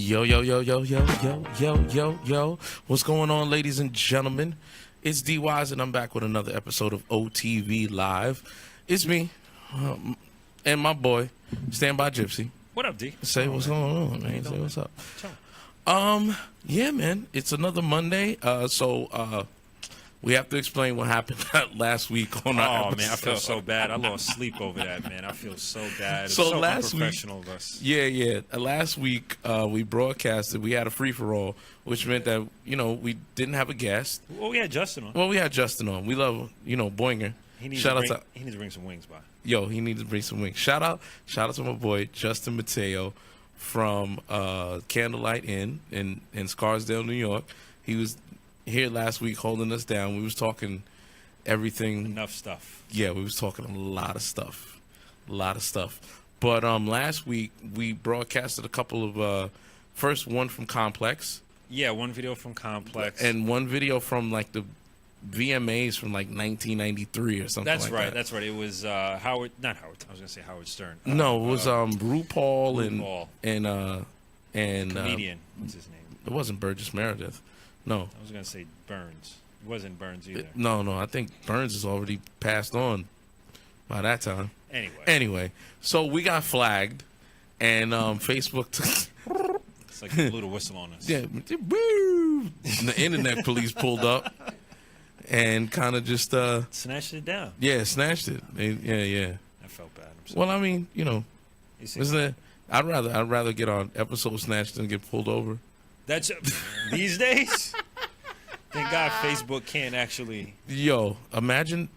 Yo, yo, yo, yo, yo, yo, yo, yo, yo. What's going on, ladies and gentlemen? It's D.Wise, and I'm back with another episode of OTV Live. It's me and my boy, Standby Gypsy. What up, D? Say what's going on, man. Say what's up. Yeah, man. It's another Monday. So we have to explain what happened last week on our episode. Oh, man, I feel so bad. I lost sleep over that, man. I feel so bad. It's So so last unprofessional of us. Yeah. Last week, we broadcasted. We had a free-for-all, which meant that, we didn't have a guest. Well, we had Justin on. Well, we had Justin on. We love, Boinger. He needs to bring some wings by. Yo, he needs to bring some wings. Shout out to my boy, Justin Mateo from Candlelight Inn in Scarsdale, New York. He was here last week holding us down. We was talking everything. Enough stuff. Yeah, we was talking a lot of stuff. But last week we broadcasted a couple of first one from Complex. Yeah, one video from Complex. And one video from like the VMAs from like 1993 or something That's like right. that. That's right. It was not Howard. I was going to say Howard Stern. No, it was RuPaul and comedian. What's his name? It wasn't Burgess Meredith. No. I was going to say Burns. It wasn't Burns either. No. I think Burns is already passed on by that time. Anyway, so we got flagged, and Facebook took. It's like a little whistle on us. Yeah, woo! And the internet police pulled up and kind of just snatched it down. Yeah, snatched it. Yeah. I felt bad. I'm sorry. Well, I mean, isn't it? I'd rather get on episode snatched than get pulled over. That's these days. Thank God Facebook can't actually. Yo, imagine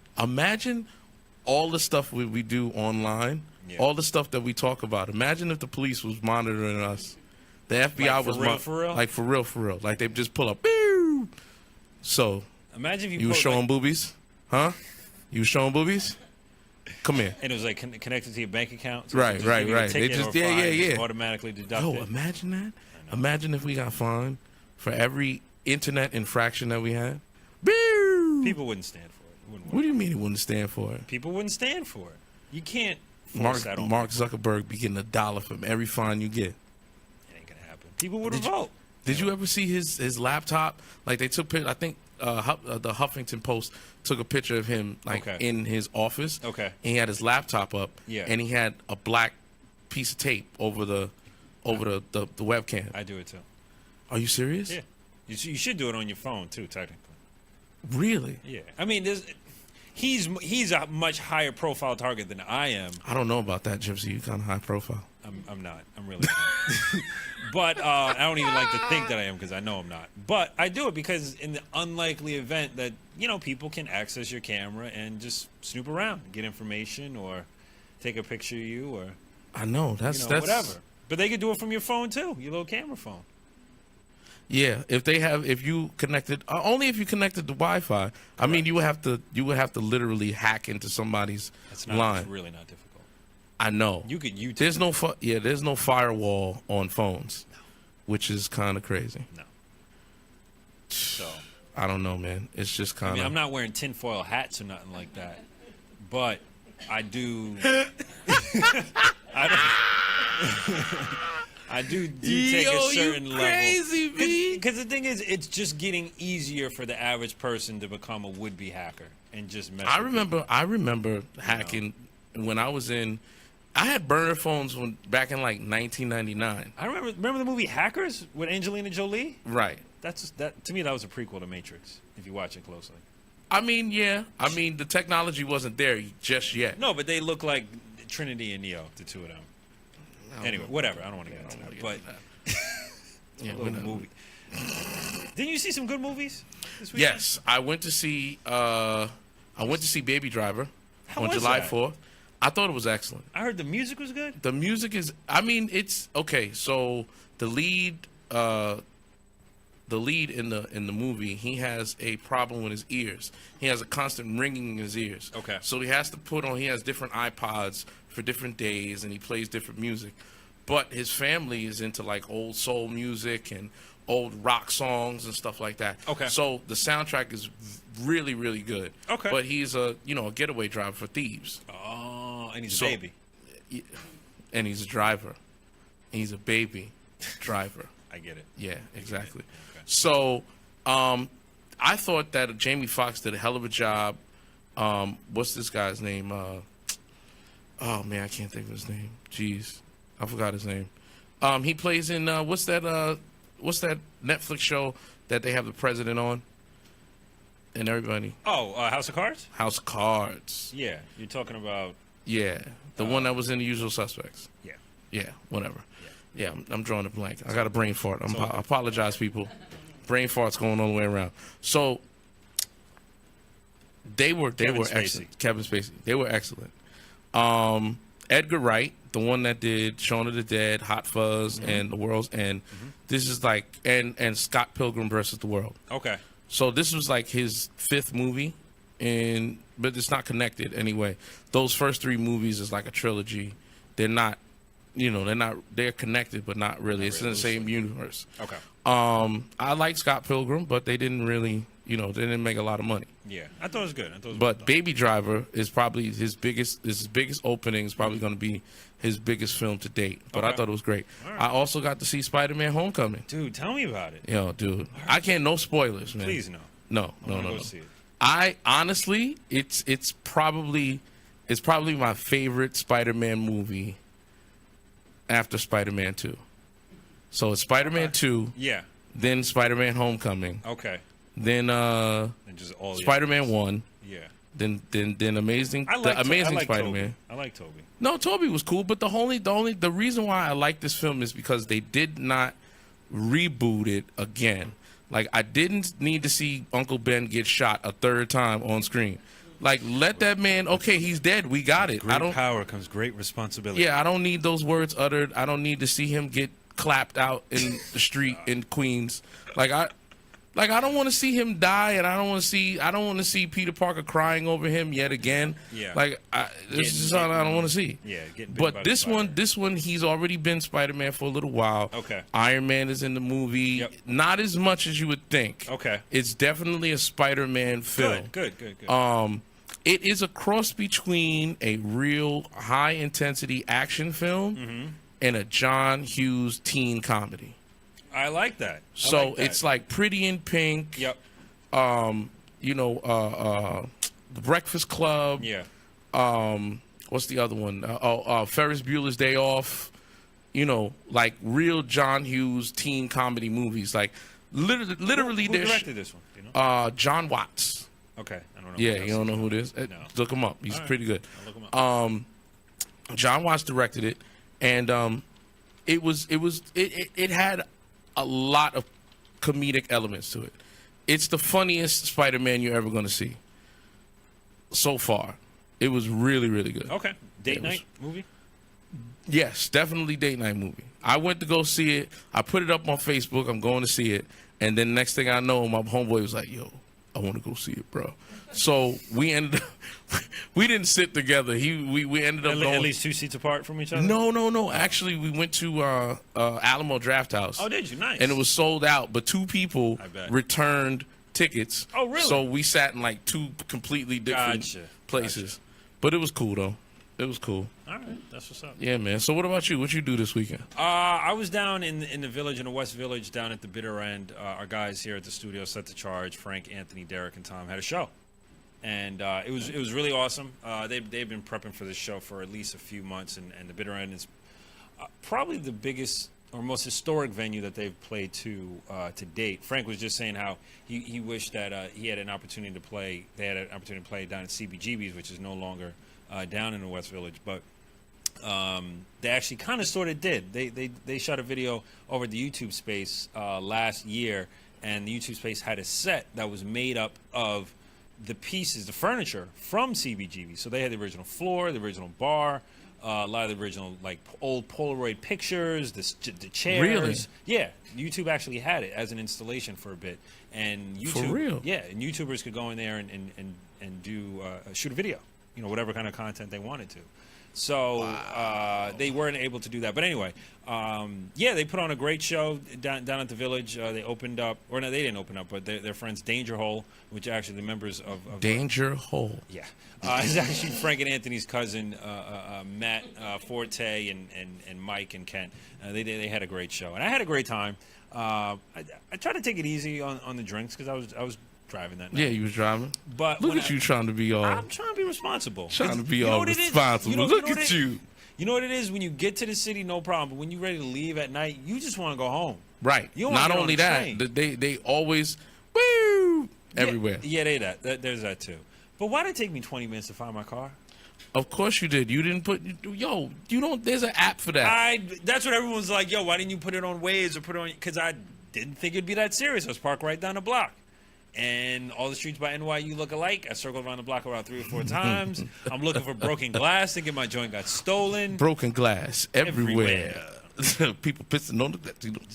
all the stuff we do online, all the stuff that we talk about. Imagine if the police was monitoring us. The FBI like was for real? Like for real. Like they just pull up. Boo! So imagine if you were showing boobies, huh? You were showing boobies. Come here. And it was like connected to your bank account. So Right. They just automatically deduct it. Imagine that. Imagine if we got fined for every internet infraction that we had. Boo! People wouldn't stand for it. What do you mean it wouldn't stand for it? People wouldn't stand for it. You can't force that on Mark Zuckerberg be getting $1 from every fine you get. It ain't gonna happen. People would revolt. Did you ever see his laptop? Like they took pictures. I think the Huffington Post took a picture of him in his office. Okay. And he had his laptop up. Yeah. And he had a black piece of tape over the webcam. I do it too. Are you serious? Yeah. You should do it on your phone too, technically. Really? Yeah. I mean, he's a much higher profile target than I am. I don't know about that, Gypsy. You kind of high profile. I'm not. I'm really not. But I don't even like to think that I am because I know I'm not. But I do it because in the unlikely event that, people can access your camera and just snoop around, get information or take a picture of you or I know. That's whatever. But they could do it from your phone too, your little camera phone. Yeah, if you connected only if you connected to Wi-Fi. Correct. I mean, you would have to literally hack into somebody's line. It's really not difficult. I know. You could YouTube. There's no firewall on phones, which is kind of crazy. No. So I don't know, man. It's just kind of. I mean, I'm not wearing tinfoil hats or nothing like that, but I do. I do take a certain level. Crazy, B. Because the thing is, it's just getting easier for the average person to become a would-be hacker and just mess. I remember hacking when I was in. I had burner phones back in like 1999. I remember the movie Hackers with Angelina Jolie. Right. That to me that was a prequel to Matrix. If you watch it closely. I mean, yeah. I mean, the technology wasn't there just yet. No, but they look like Trinity and Neo, the two of them. Anyway, whatever. I don't want to get into that. But yeah, movie. Didn't you see some good movies this week? Yes, I went to see Baby Driver on July 4th. I thought it was excellent. I heard the music was good. The music is. I mean, it's okay. So the lead in the movie, he has a problem with his ears. He has a constant ringing in his ears. Okay. So he has different iPods for different days, and he plays different music. But his family is into like old soul music and old rock songs and stuff like that. Okay. So the soundtrack is really, really good. Okay. But he's a getaway driver for thieves. Oh, and he's a baby. And he's a driver. And he's a baby driver. I get it. Yeah, exactly. Okay. So, I thought that Jamie Foxx did a hell of a job. What's this guy's name? Oh man, I can't think of his name. Jeez, I forgot his name. He plays in what's that Netflix show that they have the president on? And everybody. Oh, House of Cards? House of Cards. Yeah, you're talking about. Yeah, the one that was in The Usual Suspects. Yeah. Yeah, whatever. Yeah. Yeah, I'm drawing a blank. I got a brain fart. I apologize, people. Brain fart's going all the way around. So they were excellent. Kevin Spacey. They were excellent. Edgar Wright, the one that did Shaun of the Dead, Hot Fuzz, and The World's End. This is like and Scott Pilgrim versus the World. Okay. So this was like his 5th movie, but it's not connected anyway. Those first 3 movies is like a trilogy. They're not, they're connected, but not really. It's in the same universe. Okay. I like Scott Pilgrim, but they didn't really, they didn't make a lot of money. Yeah, I thought it was good. But Baby Driver is probably his biggest opening. Is probably going to be his biggest film to date. But I thought it was great. Right. I also got to see Spider-Man: Homecoming. Dude, tell me about it. Yo, dude, I can't. No spoilers, man. Please no. No. See it. I honestly, it's probably my favorite Spider-Man movie after Spider-Man 2. So it's Spider-Man 2, Yeah. then Spider-Man: Homecoming, Okay. then And just all the Spider-Man others. 1, Yeah. then Amazing I like Spider-Man. Toby. I like Toby. No, Toby was cool, but the reason why I like this film is because they did not reboot it again. Like, I didn't need to see Uncle Ben get shot a 3rd time on screen. Like, let that man. Okay, he's dead. We got it. Great power comes great responsibility. Yeah, I don't need those words uttered. I don't need to see him get clapped out in the street in Queens. I don't want to see him die, and I don't want to see Peter Parker crying over him yet again. Yeah. This is just something I don't want to see. Yeah, getting bit But by this the one, he's already been Spider-Man for a little while. Okay. Iron Man is in the movie. Yep. Not as much as you would think. Okay. It's definitely a Spider-Man film. Good. It is a cross between a real high-intensity action film and a John Hughes teen comedy. I like that. It's like Pretty in Pink. Yep. The Breakfast Club. Yeah. What's the other one? Ferris Bueller's Day Off. Like real John Hughes teen comedy movies. Like literally, Who directed this one? Do you know? John Watts. Okay. I don't know. Yeah, you don't know who it is? No. Look him up. He's pretty good. I'll look him up. John Watts directed it, and it had a lot of comedic elements to it. It's the funniest Spider-Man you're ever going to see. So far, it was really, really good. Okay. Date night movie? Yes, definitely date night movie. I went to go see it. I put it up on Facebook. I'm going to see it. And then next thing I know, my homeboy was like, yo, I want to go see it, bro. So we ended up, we didn't sit together. We ended up going. At least 2 seats apart from each other? No. Actually, we went to Alamo Draft House. Oh, did you? Nice. And it was sold out, but 2 people returned tickets. Oh, really? So we sat in like 2 completely different places. Gotcha. But it was cool, though. It was cool. All right, that's what's up. Yeah, man. So what about you? What you do this weekend? I was down in the village, in the West Village, down at the bitter end. Our guys here at the studio set the charge. Frank, Anthony, Derek, and Tom had a show, and it was really awesome. They've been prepping for this show for at least a few months, and the bitter end is probably the biggest or most historic venue that they've played to date. Frank was just saying how he wished that he had an opportunity to play. They had an opportunity to play down at CBGB's, which is no longer down in the West Village, but they actually kind of sort of did. They shot a video over the YouTube space last year, and the YouTube space had a set that was made up of the pieces, the furniture from CBGB. So they had the original floor, the original bar, a lot of the original like old Polaroid pictures, the chairs. Really? Yeah, YouTube actually had it as an installation for a bit, and YouTube, for real? Yeah, and YouTubers could go in there and do shoot a video, whatever kind of content they wanted to. So they weren't able to do that. But anyway, they put on a great show down at the village. They opened up, or no, they didn't open up, but their friends Danger Hole, which are actually the members of Danger Hole. Yeah. It's actually Frank and Anthony's cousin, Matt Forte and Mike and Kent. They had a great show. And I had a great time. I tried to take it easy on the drinks because I was driving that night. Yeah, you was driving. But Look at you trying to be all. I'm trying to be responsible. Trying to be You know all what it is? responsible. Look at you. You know what it is? When you get to the city, no problem. But when you're ready to leave at night, you just want to go home. Right. You don't wanna Not get on only the that, train. they always woo everywhere. Yeah, there's that too. But why did it take me 20 minutes to find my car? Of course you did. You didn't put. Yo, you don't. There's an app for that. That's what everyone's like. Yo, why didn't you put it on Waze or put it on? Because I didn't think it'd be that serious. I was parked right down the block. And all the streets by NYU look alike. I circled around the block around 3 or 4 times. I'm looking for broken glass, thinking my joint got stolen. Broken glass everywhere. People pissing on the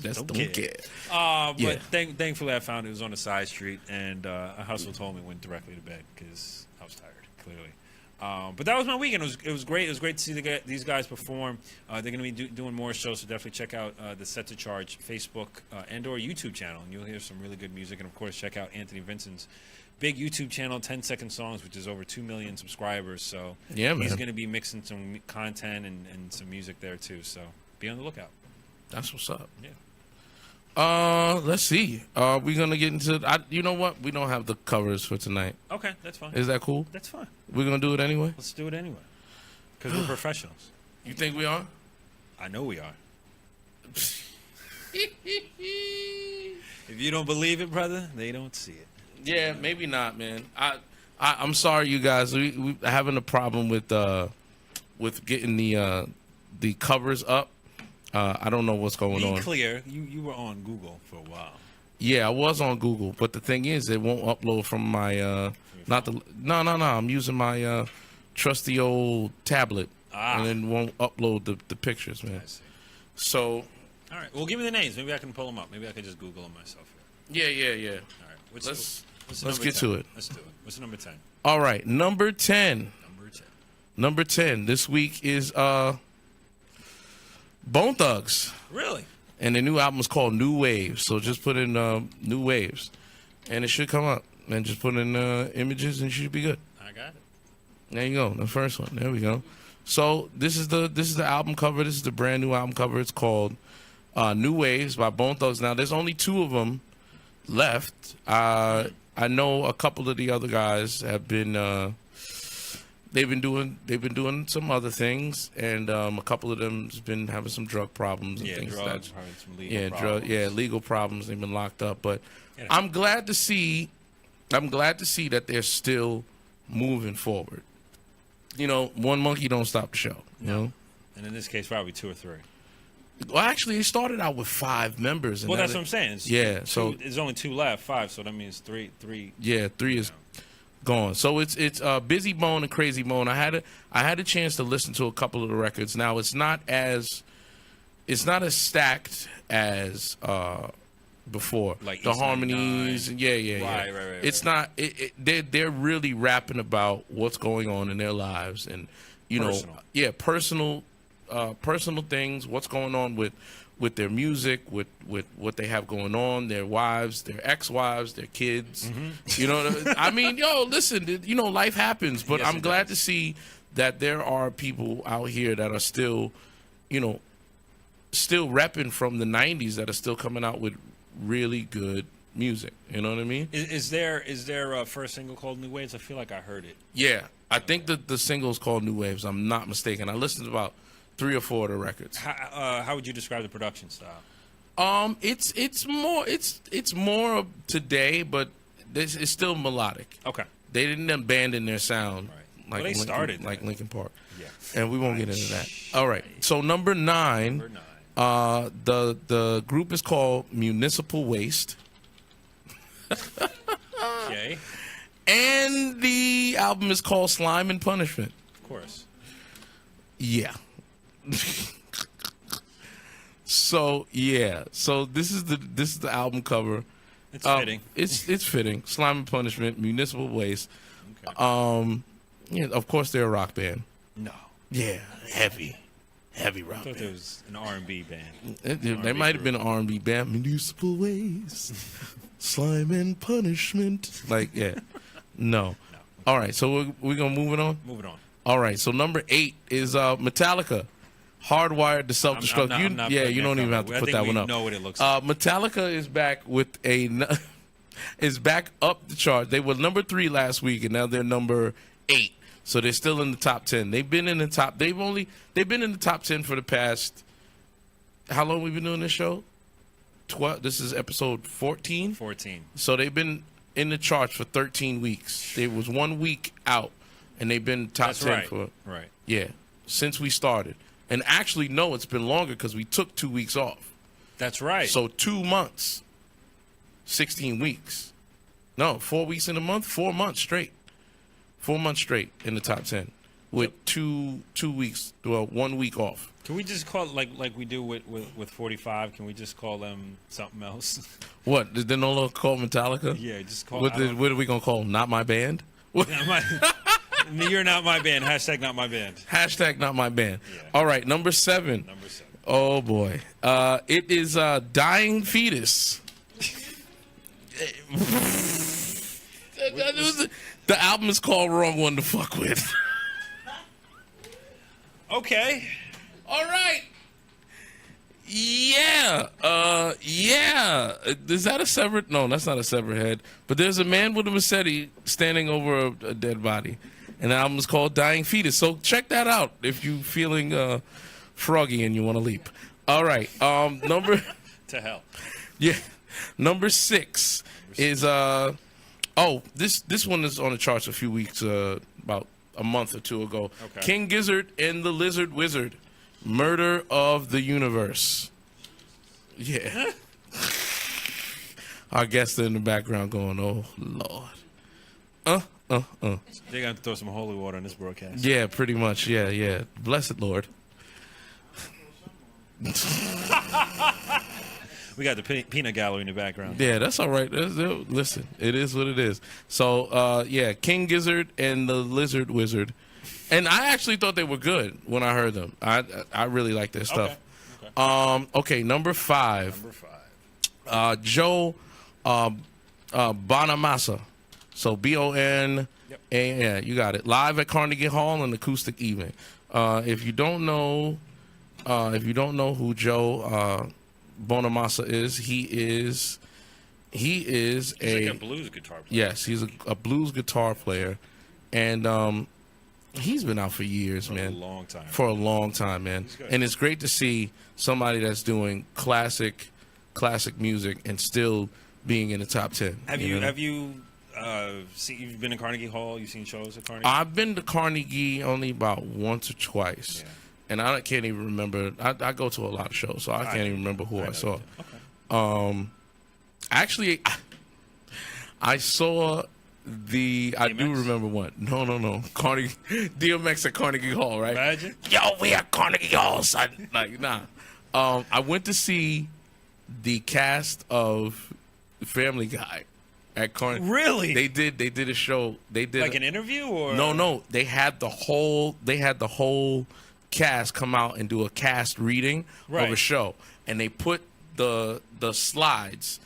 just don't care. But thankfully I found it was on a side street, and I hustled home and went directly to bed because I was tired, clearly. But that was my weekend. It was great. It was great to see these guys perform. They're going to be doing more shows, so definitely check out the Set to Charge Facebook and or YouTube channel, and you'll hear some really good music. And, of course, check out Anthony Vincent's big YouTube channel, 10 Second Songs, which is over 2 million subscribers. So yeah, man. He's going to be mixing some content and some music there, too. So be on the lookout. That's what's up. Yeah. Let's see. We're going to get into... you know what? We don't have the covers for tonight. Okay, that's fine. Is that cool? That's fine. We're going to do it anyway? Let's do it anyway. Because we're professionals. You think we are? I know we are. If you don't believe it, brother, they don't see it. Yeah, maybe not, man. I'm sorry, you guys. We having a problem with getting the covers up. I don't know what's going on. Be clear, you were on Google for a while. Yeah, I was on Google, but the thing is, it won't upload from my No. I'm using my trusty old tablet, and it won't upload the pictures, man. I see. So, all right. Well, give me the names. Maybe I can pull them up. Maybe I can just Google them myself here. Yeah. All right. Let's get to it. Let's do it. What's number 10? All right, number 10. Number 10 this week is Bone Thugs. Really? And the new album is called New Waves. So just put in New Waves, and it should come up. And just put in images, and it should be good. I got it. There you go. The first one. There we go. So this is the album cover. This is the brand new album cover. It's called New Waves by Bone Thugs. Now there's only 2 of them left. I know a couple of the other guys have been. They've been doing some other things, and a couple of them's been having some drug problems and things. Drugs, some legal problems. Legal problems. They've been locked up, but I'm glad to see that they're still moving forward. You know, one monkey don't stop the show. You know, and in this case, probably 2 or 3. Well, actually, it started out with 5 members. And well, that's what I'm saying. So there's only 2 left, 5. So that means 3. Yeah, 3 is gone. So it's Busy Bone and Crazy Bone. I had a chance to listen to a couple of the records. Now it's not as stacked as before. Like the East harmonies. 99. Yeah. Right. It's not. They're really rapping about what's going on in their lives, and personal things. What's going on with their music, with what they have going on, their wives, their ex-wives, their kids. Mm-hmm. You know, I mean, listen, life happens, but yes, I'm glad to see that there are people out here that are still repping from the 90s, that are still coming out with really good music. You know what I mean? Is there a first single called New Waves? I feel like I heard it. Yeah, I think that the single's called New Waves. I'm not mistaken. I listened to about 3 or 4 of the records. How would you describe the production style? It's more of today, but it's still melodic. Okay. They didn't abandon their sound like they started like Linkin Park. Yeah. And we won't get into that. All right. So number 9. The group is called Municipal Waste. Okay. And the album is called Slime and Punishment. Of course. Yeah. So this is the album cover. It's fitting. It's fitting. Slime and Punishment, Municipal Waste. Okay. Of course they're a rock band. No. Yeah, heavy rock. I thought there was an R&B band. They might have been an R&B band. Municipal Waste, Slime and Punishment. No. All right, so we're gonna move it on. Move it on. All right, so number 8 is Metallica Hardwired to Self-Destruct. I'm not You putting don't that even have cover. to I put think that we one up. know what it looks like. Metallica is back with is back up the chart. They were number 3 last week, and now they're number 8. So they're still in the top 10. They've been in the top. They've been in the top 10 for the past. How long we been doing this show? 12. This is episode 14. 14. So they've been in the charts for 13 weeks. They was 1 week out, and they've been top That's 10 right. for Right. yeah since we started. And actually, no, it's been longer because we took 2 weeks off. That's right. So 2 months, 16 weeks. No, 4 weeks in a month, 4 months straight. 4 months straight in the top 10 with 2 weeks, well, 1 week off. Can we just call it like we do with 45? Can we just call them something else? What? Did they no longer call Metallica? Yeah, just call. What are we going to call them? Not My Band? What? You're not my band. Hashtag not my band. Hashtag Not My Band. Yeah. All right, number 7. Number 7. Oh, boy. It is Dying Fetus. The album is called Wrong One to Fuck With. Okay. All right. Yeah. Yeah. Is that a severed? No, that's not a severed head. But there's a man with a machete standing over a dead body. And the album is called Dying Fetus. So check that out if you're feeling froggy and you want to leap. All right. Number. To hell. Yeah. Number 6 is this one is on the charts a few weeks about a month or 2 ago. Okay. King Gizzard and the Lizard Wizard, Murder of the Universe. Yeah. Our guests are in the background going, "Oh Lord." They're gonna throw some holy water on this broadcast. Yeah, pretty much. Yeah. Blessed Lord. We got the peanut gallery in the background. Yeah, that's all right. Listen, it is what it is. So, King Gizzard and the Lizard Wizard. And I actually thought they were good when I heard them. I really like their stuff. Okay, number 5. Number 5. Joe Bonamassa. So B-O-N. Yep. Yeah, you got it. Live at Carnegie Hall, an acoustic evening. If you don't know who Joe Bonamassa is, he is He's like a blues guitar player. Yes, he's a blues guitar player, and he's been out for years, man. For a long time, man. And it's great to see somebody that's doing classic music and still being in the top 10. Have you you've been to Carnegie Hall? You've seen shows at Carnegie? I've been to Carnegie only about once or twice. Yeah. And I can't even remember. I go to a lot of shows, so I can't even remember who I saw. Okay. Actually, I saw I DMX? do remember one. No. Carnegie, DMX at Carnegie Hall, right? Imagine. Yo, we at Carnegie Hall, son. Like, nah. I went to see the cast of Family Guy at Carnegie. Really? They did a show. They did like an interview or no. They had the whole cast come out and do a cast reading of a show, and they put the slides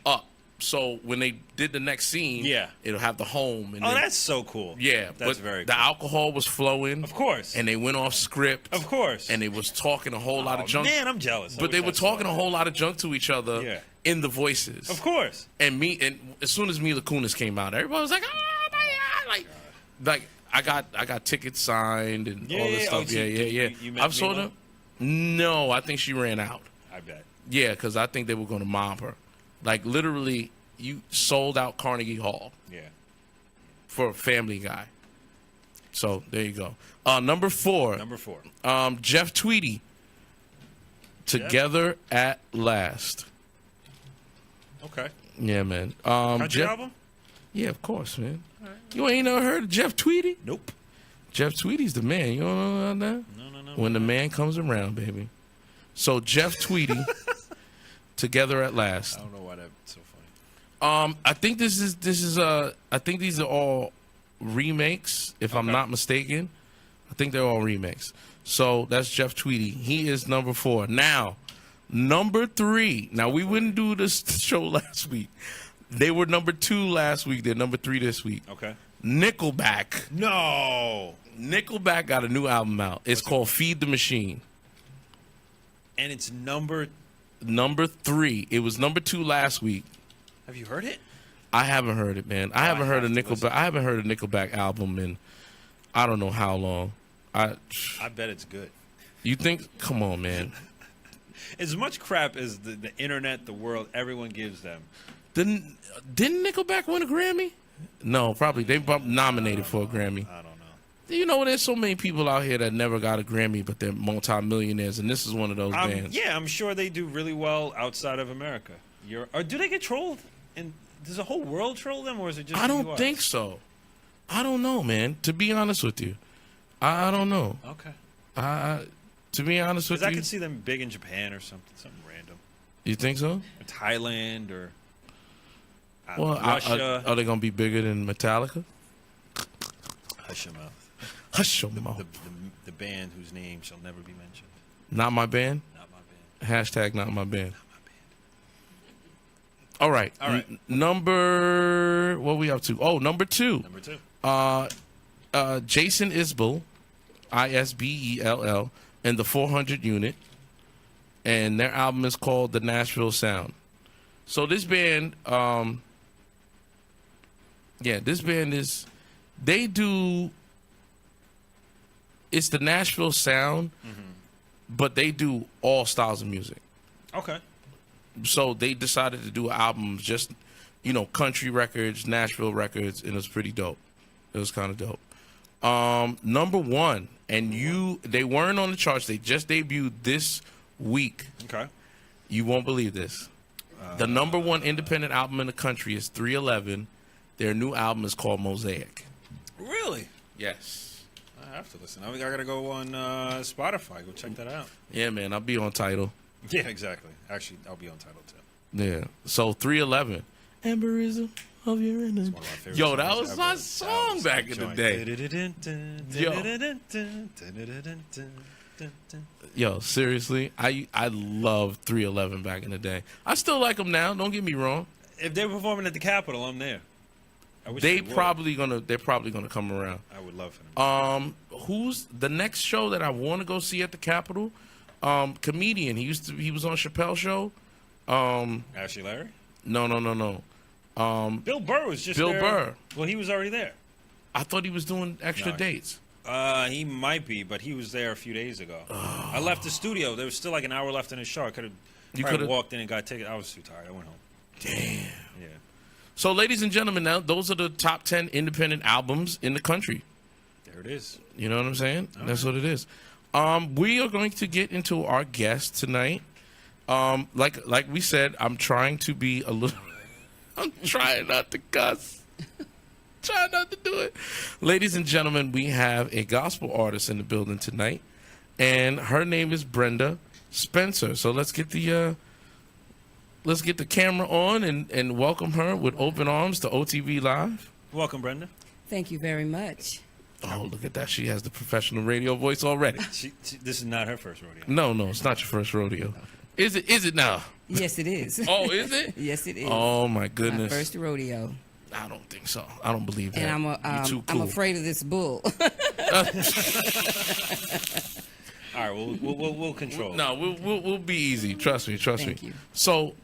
up. So when they did the next scene, it'll have the home. And that's so cool. Yeah, that's but very cool. the alcohol was flowing, Of course. and they went off script, Of course. and they was talking a whole lot of junk. Man, I'm jealous. But they were talking a whole lot of junk to each other in the voices. Of course. And as soon as Mila Kunis came out, everybody was like, "Oh my God!" Like I got tickets signed and all this stuff. Oh, Yeah. You met I've saw Mila? them. No, I think she ran out. I bet. Yeah, because I think they were going to mob her. Like literally, you sold out Carnegie Hall. Yeah. For Family Guy. So there you go. Number 4. Jeff Tweedy. Together at Last. Okay. Yeah, man. Country album? Yeah, of course, man. Right. You ain't never heard of Jeff Tweedy? Nope. Jeff Tweedy's the man. You don't know about that? No. When the man comes around, baby. So Jeff Tweedy, Together at Last. I don't know why that's so funny. I think this is I think these are all remakes, if I'm not mistaken. I think they're all remakes. So that's Jeff Tweedy. He is number 4. Now, number 3. Now we wouldn't do this show last week. They were number 2 last week. They're number 3 this week. Okay. Nickelback. No. Nickelback got a new album out. It's called Feed the Machine. And it's number 3. It was number 2 last week. Have you heard it? I haven't heard it, man. I haven't heard a have to Nickelback. listen. I haven't heard a Nickelback album in I don't know how long. I bet it's good. You think? Come on, man. As much crap as the internet, the world, everyone gives them. Didn't Nickelback win a Grammy? No, probably they nominated for a Grammy. I don't know. You know, there's so many people out here that never got a Grammy, but they're multi-millionaires, and this is one of those bands. Yeah, I'm sure they do really well outside of America. Or do they get trolled? And does the whole world troll them, or is it just? I the don't US? think so. I don't know, man. To be honest with you, I don't know. Okay. To be honest with Because I you, could see them big in Japan or something random. you think so? Or Thailand or Well, Russia. are they gonna be bigger than Metallica? Hush your mouth. Hush your mouth. The band whose name shall never be mentioned. Not my band. Not my band. Hashtag not my band. Not my band. All right. All right. Number. What are we up to? Oh, number 2. Number 2. Jason Isbell, Isbell, and the 400 Unit, and their album is called The Nashville Sound. So this band, this band is, they do. It's the Nashville Sound, but they do all styles of music. Okay. So they decided to do an album just, country records, Nashville records, and it was pretty dope. It was kind of dope. Number 1, and they weren't on the charts. They just debuted this week. Okay. You won't believe this. The number 1 independent album in the country is 311. Their new album is called Mosaic. Really? Yes. I have to listen. I gotta go on Spotify. Go check that out. Yeah, man. I'll be on Tidal. Yeah, exactly. Actually, I'll be on Tidal too. Yeah. So 311. Emborism of your energy. One of my favorite Yo, that songs was ever. my That song was back the in the day. Yo, seriously, I loved 311 back in the day. I still like them now. Don't get me wrong. If they're performing at the Capitol, I'm there. I wish They're would. probably gonna come around. I would love for them. Who's the next show that I want to go see at the Capitol? Comedian. He was on Chappelle's show. Ashley Larry? No. Bill Burr was just Bill there. Burr. Well, he was already there. I thought he was doing extra No. dates. He might be, but he was there a few days ago. I left the studio. There was still like an hour left in the show. I could have walked in and got tickets. I was too tired. I went home. Damn. Yeah. So, ladies and gentlemen, now those are the top 10 independent albums in the country. There it is. You know what I'm saying? All That's right. what it is. We are going to get into our guest tonight. Like we said, I'm trying to be a little. I'm trying not to cuss. Trying not to do it. Ladies and gentlemen, we have a gospel artist in the building tonight, and her name is Brenda Spencer. So let's get the camera on and welcome her with open arms to OTV Live. Welcome, Brenda. Thank you very much. Oh, look at that. She has the professional radio voice already. This is not her first rodeo. No, it's not your first rodeo. Is it? Is it now? Yes, it is. Oh, is it? Yes, it is. Oh, my My goodness. first rodeo. I don't think so. I don't believe that. And You're too cool. I'm afraid of this bull. All right, we'll control. No, we'll be easy. Trust me. Thank you. So,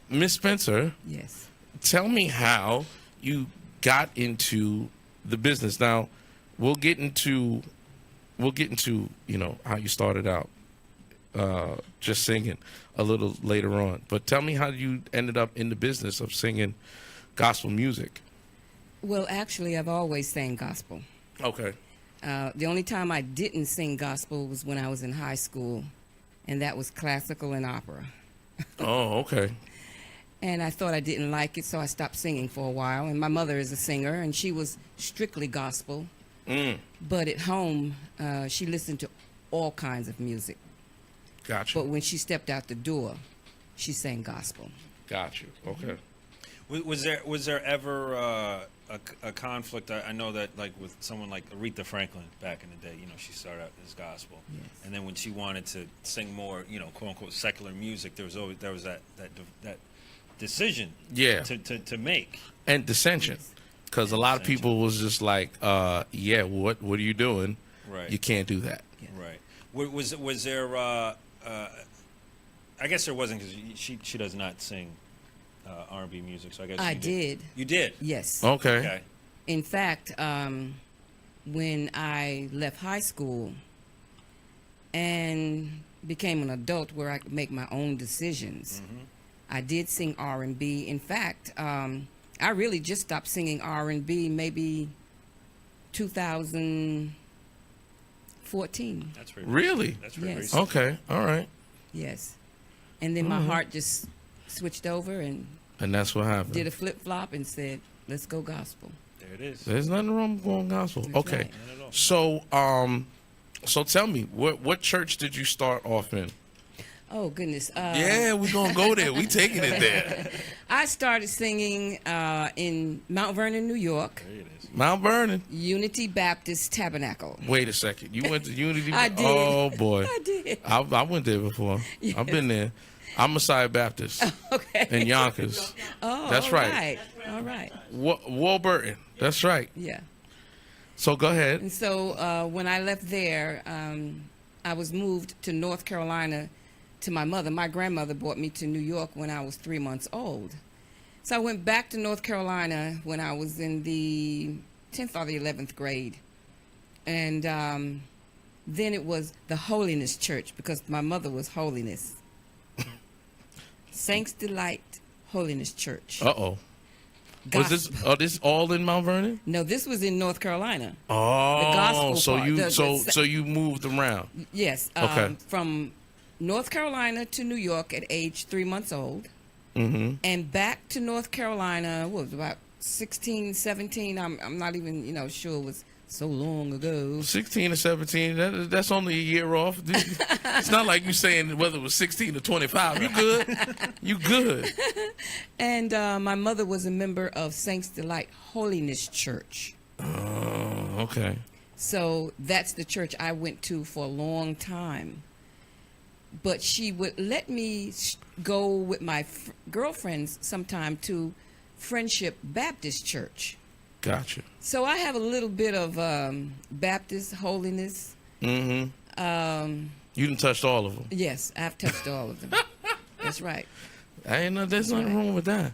Miss Spencer, Yes. tell me how you got into the business. Now, we'll get into how you started out just singing a little later on. But tell me how you ended up in the business of singing gospel music. Well, actually, I've always sang gospel. Okay. The only time I didn't sing gospel was when I was in high school, and that was classical and opera. Oh, okay. And I thought I didn't like it, so I stopped singing for a while. And my mother is a singer, and she was strictly gospel. But at home, she listened to all kinds of music. Gotcha. But when she stepped out the door, she sang gospel. Got you. Okay. Was there ever a conflict? I know that like with someone like Aretha Franklin back in the day, she started out as gospel, Yes. and then when she wanted to sing more, quote unquote secular music, there was that decision, Yeah. to make. And dissension. Because a lot of people was just like, what are you doing? Right. You can't do that. Right. Was there I guess there wasn't because she does not sing R&B music. So I guess I you did. You did. Yes. Okay. Okay. In fact, when I left high school and became an adult where I could make my own decisions, I did sing R&B. In fact, I really just stopped singing R&B maybe 2014. That's very Really? That's very Yes. recent. Okay. All right. Yes. And then my heart just switched over and And that's what happened. did a flip-flop and said, let's go gospel. There it is. There's nothing wrong with going gospel. That's Okay. right. Not at all. So tell me, what church did you start off in? Oh, goodness. Yeah, we're gonna go there. We taking it there. I started singing in Mount Vernon, New York, There it is. Mount Vernon. Unity Baptist Tabernacle. Wait a second. You went to Unity? I did. Oh boy. I did. I went there before. Yes. I've been there. I'm Messiah Baptist Okay. in Yonkers. Oh, That's all right. All right. Warburton. That's right. Yeah. So go ahead. And so when I left there, I was moved to North Carolina to my mother. My grandmother brought me to New York when I was 3 months old. So I went back to North Carolina when I was in the 10th or the 11th grade. And then it was the Holiness Church because my mother was Holiness. Saints Delight Holiness Church. Uh-oh. Was this all in Mount Vernon? No, this was in North Carolina. Oh, The gospel so part. you so you moved around. Yes. Okay. From North Carolina to New York at age 3 months old. Mm-hmm. And back to North Carolina, what was it, about 16, 17? I'm not even, sure it was so long ago. 16 or 17, that's only a year off. It's not like you saying whether it was 16 or 25. You good. You good. And my mother was a member of Saints Delight Holiness Church. Oh, okay. So that's the church I went to for a long time. But she would let me go with my girlfriends sometime to Friendship Baptist Church. Gotcha. So I have a little bit of Baptist holiness. Mm-hmm. You done touched all of them. Yes, I've touched all of them. That's right. There's nothing wrong with that.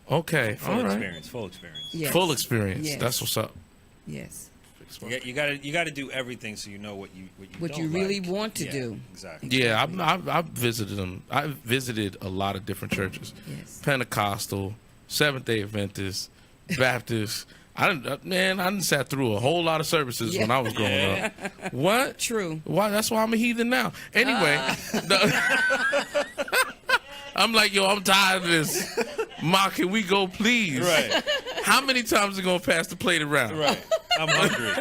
Okay. Full all right. experience. Full experience. Yes. Full experience. Yes. That's what's up. Yes. You got to do everything so you know what you What don't you really like. want to Yeah, do. Exactly. Yeah, I've visited them. I've visited a lot of different churches. Yes. Pentecostal, Seventh-day Adventist, Baptist. I done sat through a whole lot of services when I was growing up. What? True. Why? That's why I'm a heathen now. Anyway, I'm like, yo, I'm tired of this. Ma, can we go, please? Right. How many times are going to pass the plate around? Right. I'm hungry.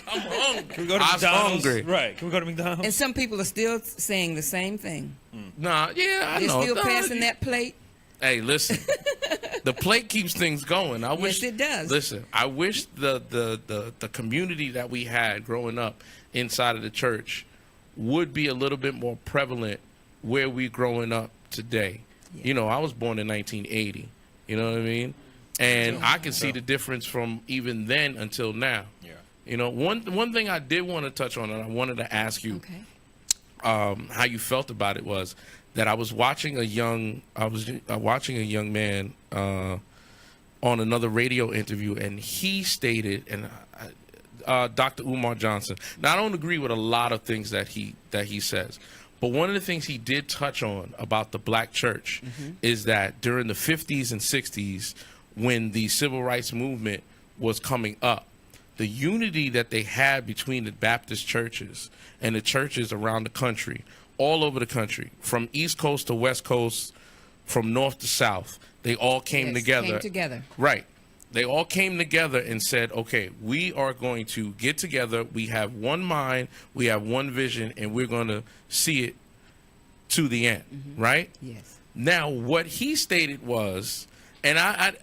I'm hungry. Can we go to I was McDonald's? hungry. Right. Can we go to McDonald's? And some people are still saying the same thing. Nah, yeah, I They're know. still Nah, passing that plate. Hey, listen. The plate keeps things going. I wish it does. Listen, I wish the community that we had growing up inside of the church would be a little bit more prevalent where we growing up today. Yeah. You know, I was born in 1980. You know what I mean? And I can see the difference from even then until now. Yeah. You know, one thing I did want to touch on, and I wanted to ask you Okay. how you felt about it, was that I was watching a young man on another radio interview, and he stated, and Dr. Umar Johnson. Now, I don't agree with a lot of things that he says, but one of the things he did touch on about the black church is that during the 50s and 60s, when the civil rights movement was coming up, the unity that they had between the Baptist churches and the churches around the country, all over the country, from East Coast to West Coast, from North to South, they all came Yes, together. Came together. Right. They all came together and said, okay, we are going to get together. We have one mind, we have one vision, and we're going to see it to the end. Right? Yes. Now, what he stated was, and I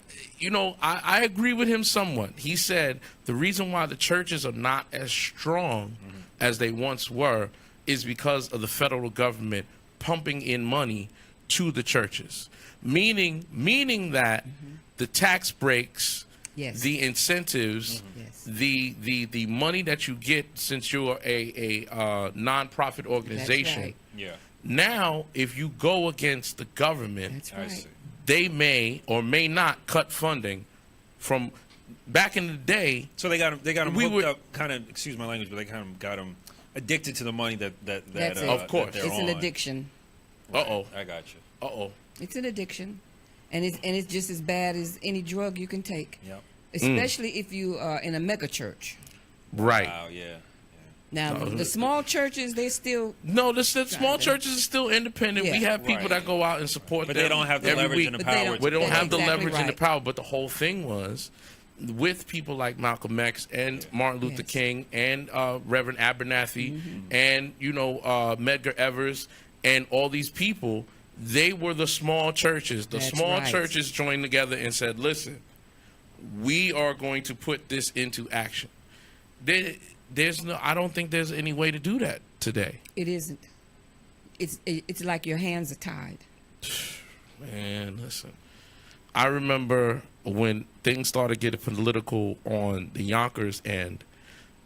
agree with him somewhat. He said the reason why the churches are not as strong as they once were is because of the federal government pumping in money to the churches, meaning that the tax breaks, Yes. the incentives, Yes. the money that you get since you're a nonprofit organization. right. Yeah. Now, if you go against the government, That's I right. see. they may or may not cut funding from back in the day. So they got him We hooked were- up, kind of, excuse my language, but they kind of got him addicted to the money that That's it. Of course. that they're It's an on. addiction. Uh-oh. I got you. Uh-oh. It's an addiction, and it's just as bad as any drug you can take. Yep. Especially if you are in a mega church. Right. Wow. Yeah. Now, the small churches, they still No, the small Kinda. churches are still independent. We Yeah. have people Right. that go out and support But them they don't have the every leverage week. and the But they power. don't- We don't That's have the exactly leverage and the right. power, but the whole thing was with people like Malcolm X and Martin Luther Yes. King and Reverend Abernathy and, Medgar Evers and all these people, they were the small churches. The That's small right. churches joined together and said, listen, we are going to put this into action. I don't think there's any way to do that today. it isn't. It's like your hands are tied. Man, listen. I remember when things started getting political on the Yonkers end.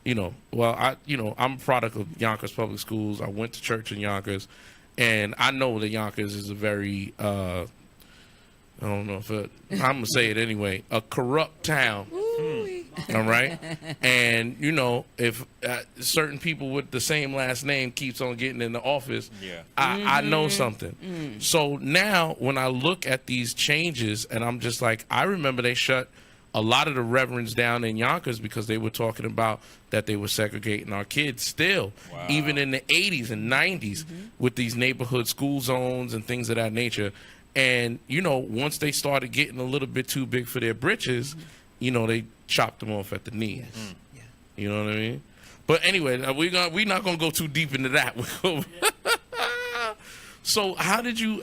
I'm a product of Yonkers Public Schools. I went to church in Yonkers, and I know that Yonkers is a very, I don't know if I'm gonna say it anyway, a corrupt town. Ooh-wee. All right, and if certain people with the same last name keeps on getting in the office, Yeah. I know something. So now when I look at these changes, and I'm just like, I remember they shut a lot of the reverends down in Yonkers because they were talking about that they were segregating our kids still, Wow. even in the 80s and 90s with these neighborhood school zones and things of that nature. And once they started getting a little bit too big for their britches, they chopped them off at the knees. Yeah. You know what I mean? But anyway, we're not gonna go too deep into that. So how did you,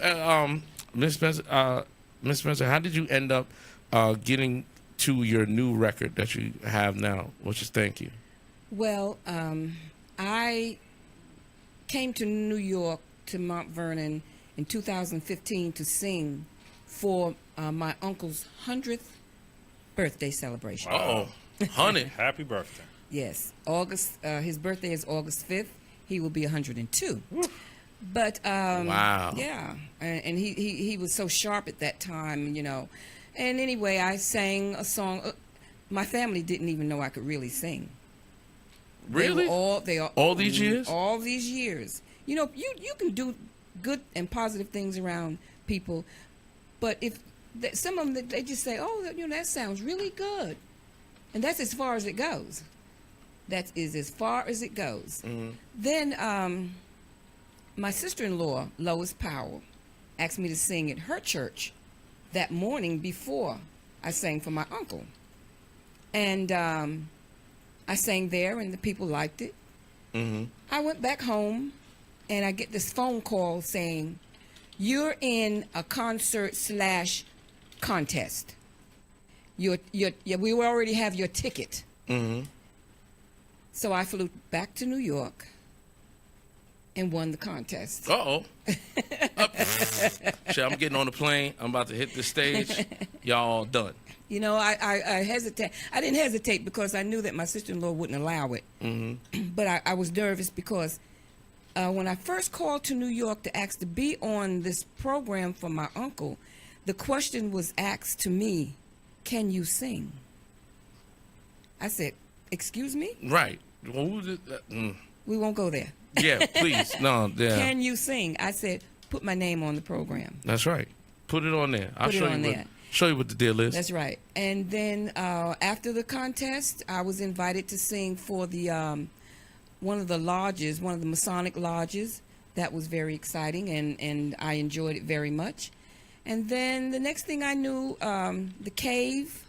Miss Spencer? Miss Spencer, how did you end up getting to your new record that you have now, which is Thank You? Well, I came to New York, to Mount Vernon, in 2015 to sing for my uncle's 100th birthday celebration. Uh-oh. 100. Happy birthday. Yes, his birthday is August 5th. He will be 102. But Wow. yeah, and he was so sharp at that time, And anyway, I sang a song. My family didn't even know I could really sing. Really? All these years? All these years. You can do good and positive things around people, but if some of them, they just say, "Oh, that sounds really good," and that's as far as it goes. That is as far as it goes. Then my sister-in-law, Lois Powell, asked me to sing at her church that morning before I sang for my uncle. And I sang there, and the people liked it. I went back home, and I get this phone call saying, "You're in a concert/contest. We already have your ticket." So I flew back to New York and won the contest. Uh-oh. Shit, I'm getting on the plane. I'm about to hit the stage. Y'all all done. I hesitate. I didn't hesitate because I knew that my sister-in-law wouldn't allow it. But I was nervous because when I first called to New York to ask to be on this program for my uncle, the question was asked to me, "Can you sing?" I said, "Excuse me? Right. Well, We won't go there. Yeah, please. No, yeah. Can you sing?" I said, "Put my name on the program." That's right. Put it on there. I'll Put it show on you there. show you what the deal is. That's right. And then after the contest, I was invited to sing for the one of the lodges, one of the Masonic lodges. That was very exciting, and I enjoyed it very much. And then the next thing I knew, the Cave.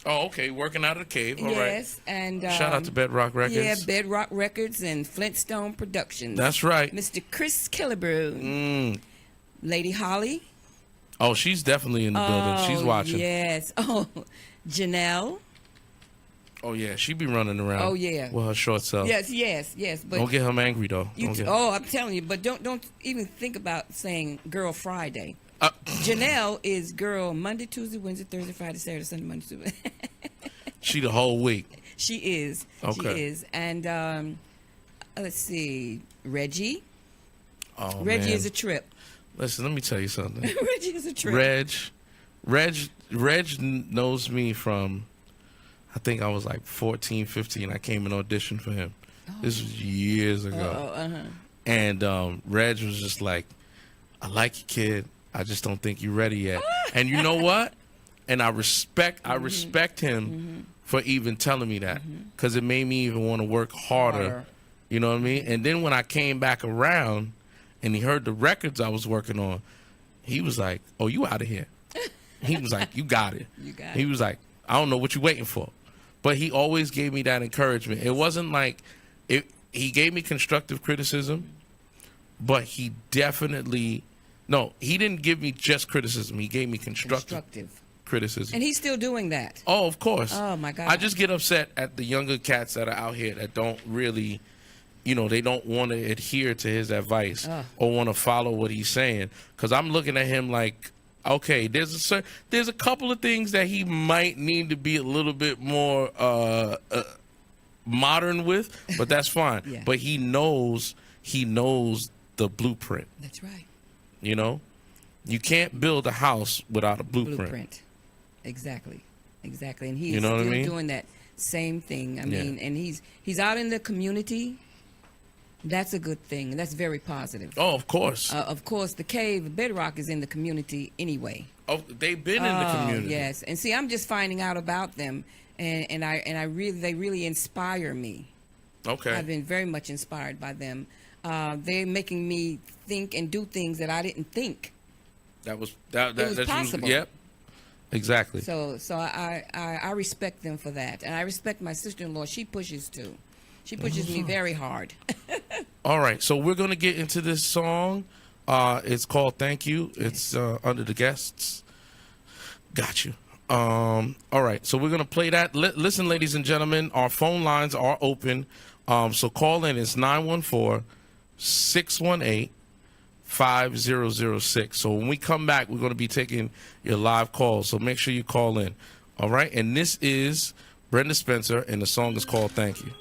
Oh, okay. Working out of the cave. All right. Yes, and Shout out to Bedrock Records. Yeah, Bedrock Records and Flintstone Productions. That's right. Mr. Chris Killebrew, Lady Holly. Oh, she's definitely in the building. She's watching. Yes. Oh, Janelle. Oh, yeah. She be running around. Oh, yeah. With her short self. Yes. But Don't get him angry, though. I'm telling you. But don't even think about saying Girl Friday. Janelle is Girl Monday, Tuesday, Wednesday, Thursday, Friday, Saturday, Sunday, Monday, Tuesday. She the whole week. She is. Okay. She is. And let's see, Reggie. Oh, Reggie man. is a trip. Listen, let me tell you something. Reggie is a trip. Reg knows me from, I think I was like 14, 15. I came and auditioned for him. This was years ago. And Reg was just like, I like you, kid. I just don't think you're ready yet. And you know what? And I respect him for even telling me that, because it made me even want to work harder. You know what I mean? And then when I came back around and he heard the records I was working on, he was like, oh, you out of here. He was like, you got it. He was like, I don't know what you're waiting for. But he always gave me that encouragement. It wasn't like, he gave me constructive criticism, but he definitely, no, he didn't give me just criticism. He gave me constructive criticism. And he's still doing that. Oh, of course. Oh, my God. I just get upset at the younger cats that are out here that don't really, they don't want to adhere to his advice or want to follow what he's saying. Because I'm looking at him like, okay, there's a couple of things that he might need to be a little bit more modern with, but that's fine. Yeah. But he knows the blueprint. That's right. You can't build a house without a blueprint. Exactly. And he's You know what I still mean? doing that same thing. I mean, and he's out in the community. That's a good thing. That's very positive. Oh, of course. Of course, the Cave Bedrock is in the community anyway. Oh, they've been in the community. Yes, and see, I'm just finding out about them, and they really inspire me. Okay. I've been very much inspired by them. They're making me think and do things that I didn't think. That was possible. Yep. Exactly. So I respect them for that, and I respect my sister-in-law. She pushes too. She pushes me very hard. All right, so we're gonna get into this song. It's called "Thank You." It's under the guests. Got you. All right, so we're gonna play that. Listen, ladies and gentlemen, our phone lines are open. So call in. It's 914-618-5006. So when we come back, we're gonna be taking your live calls. So make sure you call in. All right, and this is Brenda Spencer, and the song is called "Thank You."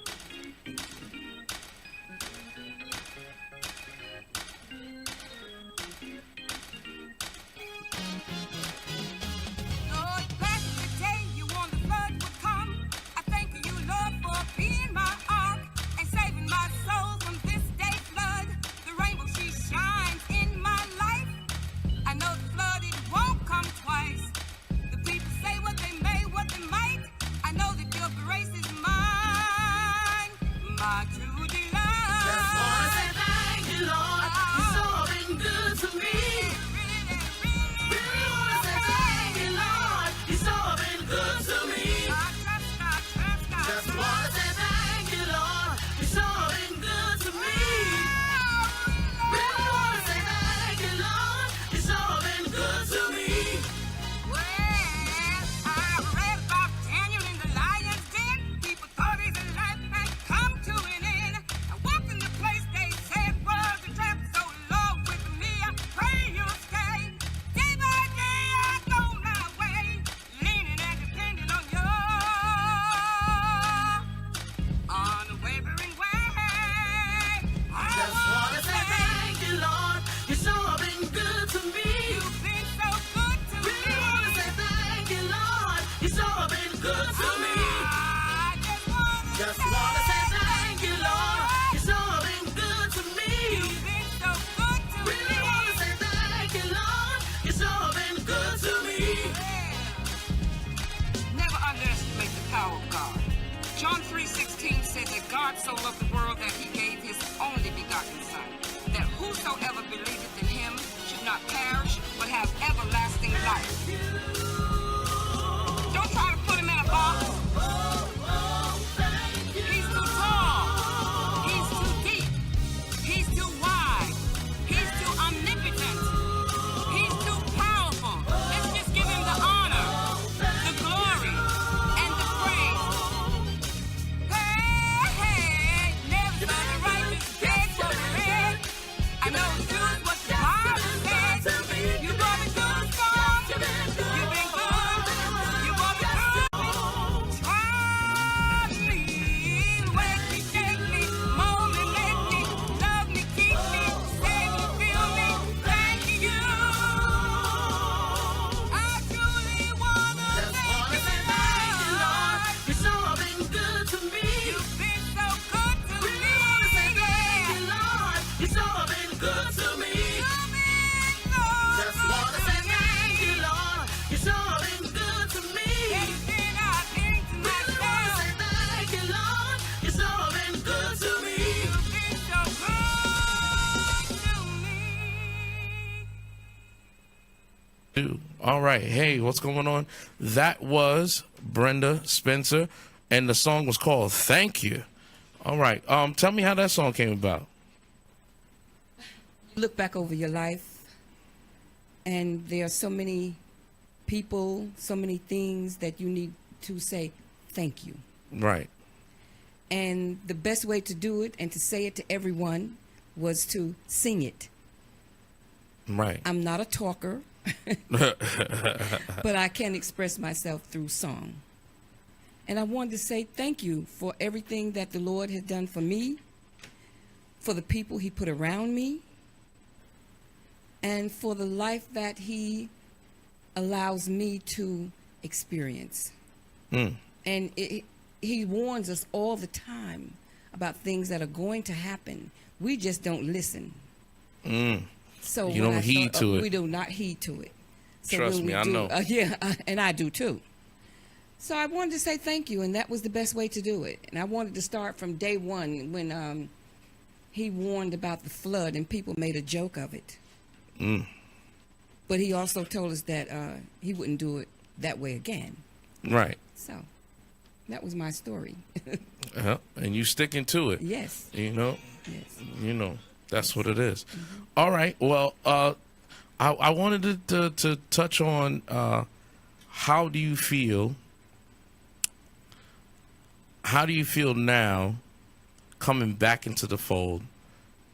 So loved the world that he gave his only begotten Son, that whosoever believeth in him should not perish, but have everlasting life. Don't try to put him in a box. He's too tall. He's too deep. He's too wide. He's too omnipotent. He's too powerful. Let's just give him the honor, the glory, and the praise. I know the truth, what the Bible says. You gonna do it, you've been All right. Hey, what's going on? That was Brenda Spencer, and the song was called Thank You. All right. Tell me how that song came about. Look back over your life, and there are so many people, so many things that you need to say thank you. Right. And the best way to do it and to say it to everyone was to sing it. Right. I'm not a talker, but I can express myself through song. And I wanted to say thank you for everything that the Lord has done for me, for the people he put around me, and for the life that he allows me to experience. And he warns us all the time about things that are going to happen. We just don't listen. So You don't heed to it. We do not heed to it. So Trust when me, we I do, know. and I do too. So I wanted to say thank you, and that was the best way to do it. And I wanted to start from day one when he warned about the flood and people made a joke of it. But he also told us that he wouldn't do it that way again. Right. So that was my story. And you sticking to it. Yes. You know. Yes. You know. That's what it is. All right. Well, I wanted to touch on how do you feel? How do you feel now, coming back into the fold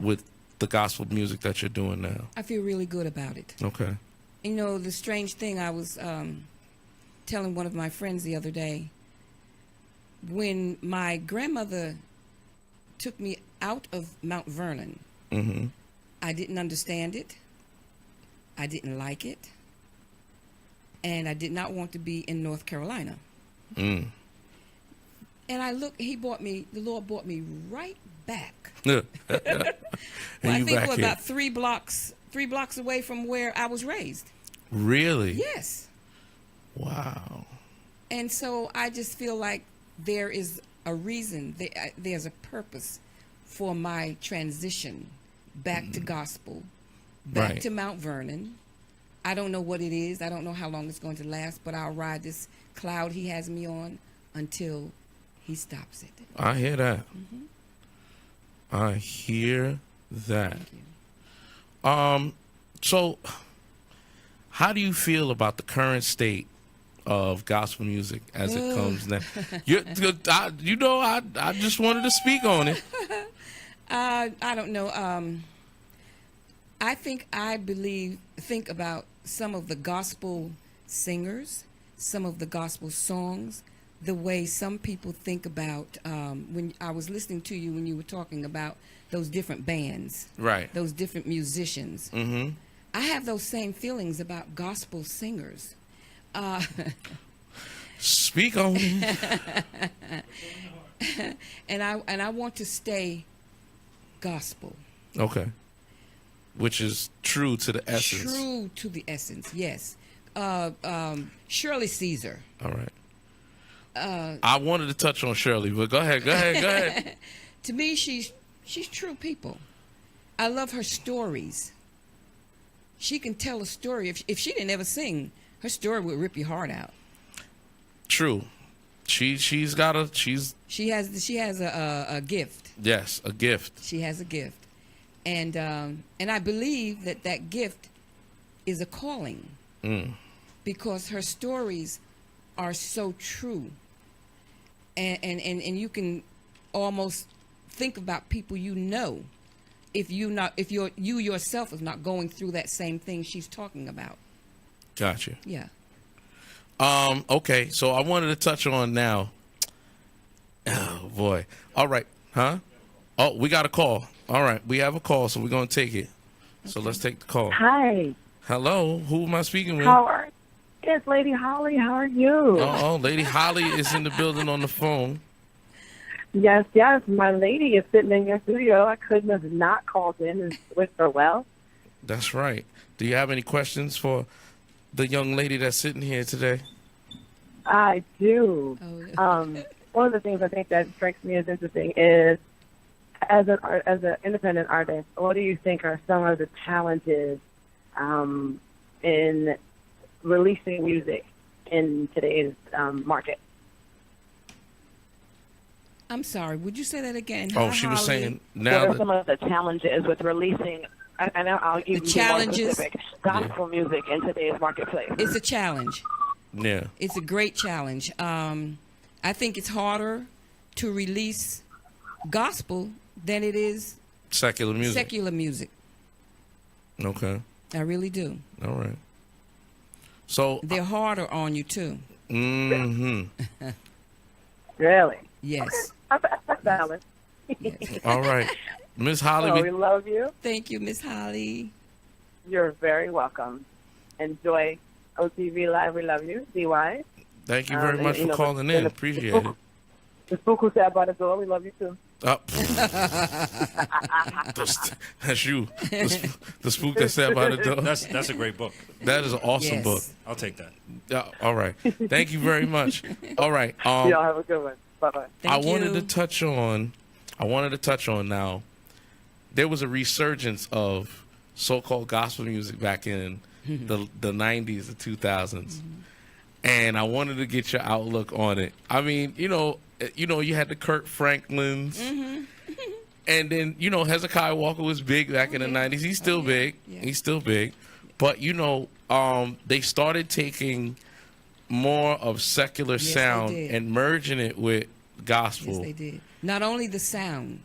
with the gospel music that you're doing now? I feel really good about it. Okay. You know, the strange thing, I was telling one of my friends the other day, when my grandmother took me out of Mount Vernon, I didn't understand it. I didn't like it. And I did not want to be in North Carolina. And I looked, the Lord brought me right back. And I you think back we're here. about 3 blocks away from where I was raised. Really? Yes. Wow. And so I just feel like there is a reason, there's a purpose for my transition back to gospel, back Right. to Mount Vernon. I don't know what it is. I don't know how long it's going to last, but I'll ride this cloud he has me on until he stops it. I hear that. I hear that. Thank you. So how do you feel about the current state of gospel music as it comes now? I just wanted to speak on it. I don't know. I think about some of the gospel singers, some of the gospel songs, the way some people think about, when I was listening to you when you were talking about those different bands, Right. those different musicians. I have those same feelings about gospel singers. Speak on it. And I want to stay gospel. Okay. Which is true to the essence. True to the essence, yes. Shirley Caesar. All right. I wanted to touch on Shirley, but go ahead. To me, she's true people. I love her stories. She can tell a story. If she didn't ever sing, her story would rip your heart out. True. She has a gift. Yes, a gift. She has a gift, and I believe that gift is a calling, because her stories are so true, and you can almost think about people if you yourself is not going through that same thing she's talking about. Gotcha. Yeah. Okay, so I wanted to touch on now. Oh boy. All right. Huh? Oh, we got a call. All right, we have a call, so we're gonna take it. So let's take the call. Hi. Hello, who am I speaking with? How are? It's Lady Holly. How are you? Oh, Lady Holly is in the building on the phone. Yes. My lady is sitting in your studio. I couldn't have not called in and wished her well. That's right. Do you have any questions for the young lady that's sitting here today? I do. Oh. One of the things I think that strikes me as interesting is, as an independent artist, what do you think are some of the challenges in releasing music in today's market. I'm sorry. Would you say that again? Oh, Hi, she was Holly. saying What now are that, some of the challenges with releasing, and I'll even be more challenges? specific, gospel music in today's marketplace? It's a challenge. yeah. It's a great challenge. I think it's harder to release gospel than it is Secular music. secular music. Okay. I really do. All right. So, They're harder on you too. Really? Yes. That's valid. Yes. all right. Miss Holly, Oh, we love you. Thank you, Miss Holly. You're very welcome. Enjoy OTV Live. We love you. D.Wise. thank you very and, much you for know, calling the- in. the- Appreciate it. The spook who sat by the door. We love you too. That's you. The spook that sat by the door. That's a great book. That is an awesome Yes. book. I'll take that. All right. Thank you very much. All right. Y'all have a good one. Bye-bye. Thank I wanted you. to touch on now. There was a resurgence of so-called gospel music back in the 90s, the 2000s. And I wanted to get your outlook on it. I mean, you had the Kurt Franklins. And then, Hezekiah Walker was big back in the 90s. He's still big. Yeah. He's still big. But, they started taking more of secular Yes, they sound did. and merging it with gospel. Yes, they did. Not only the sound,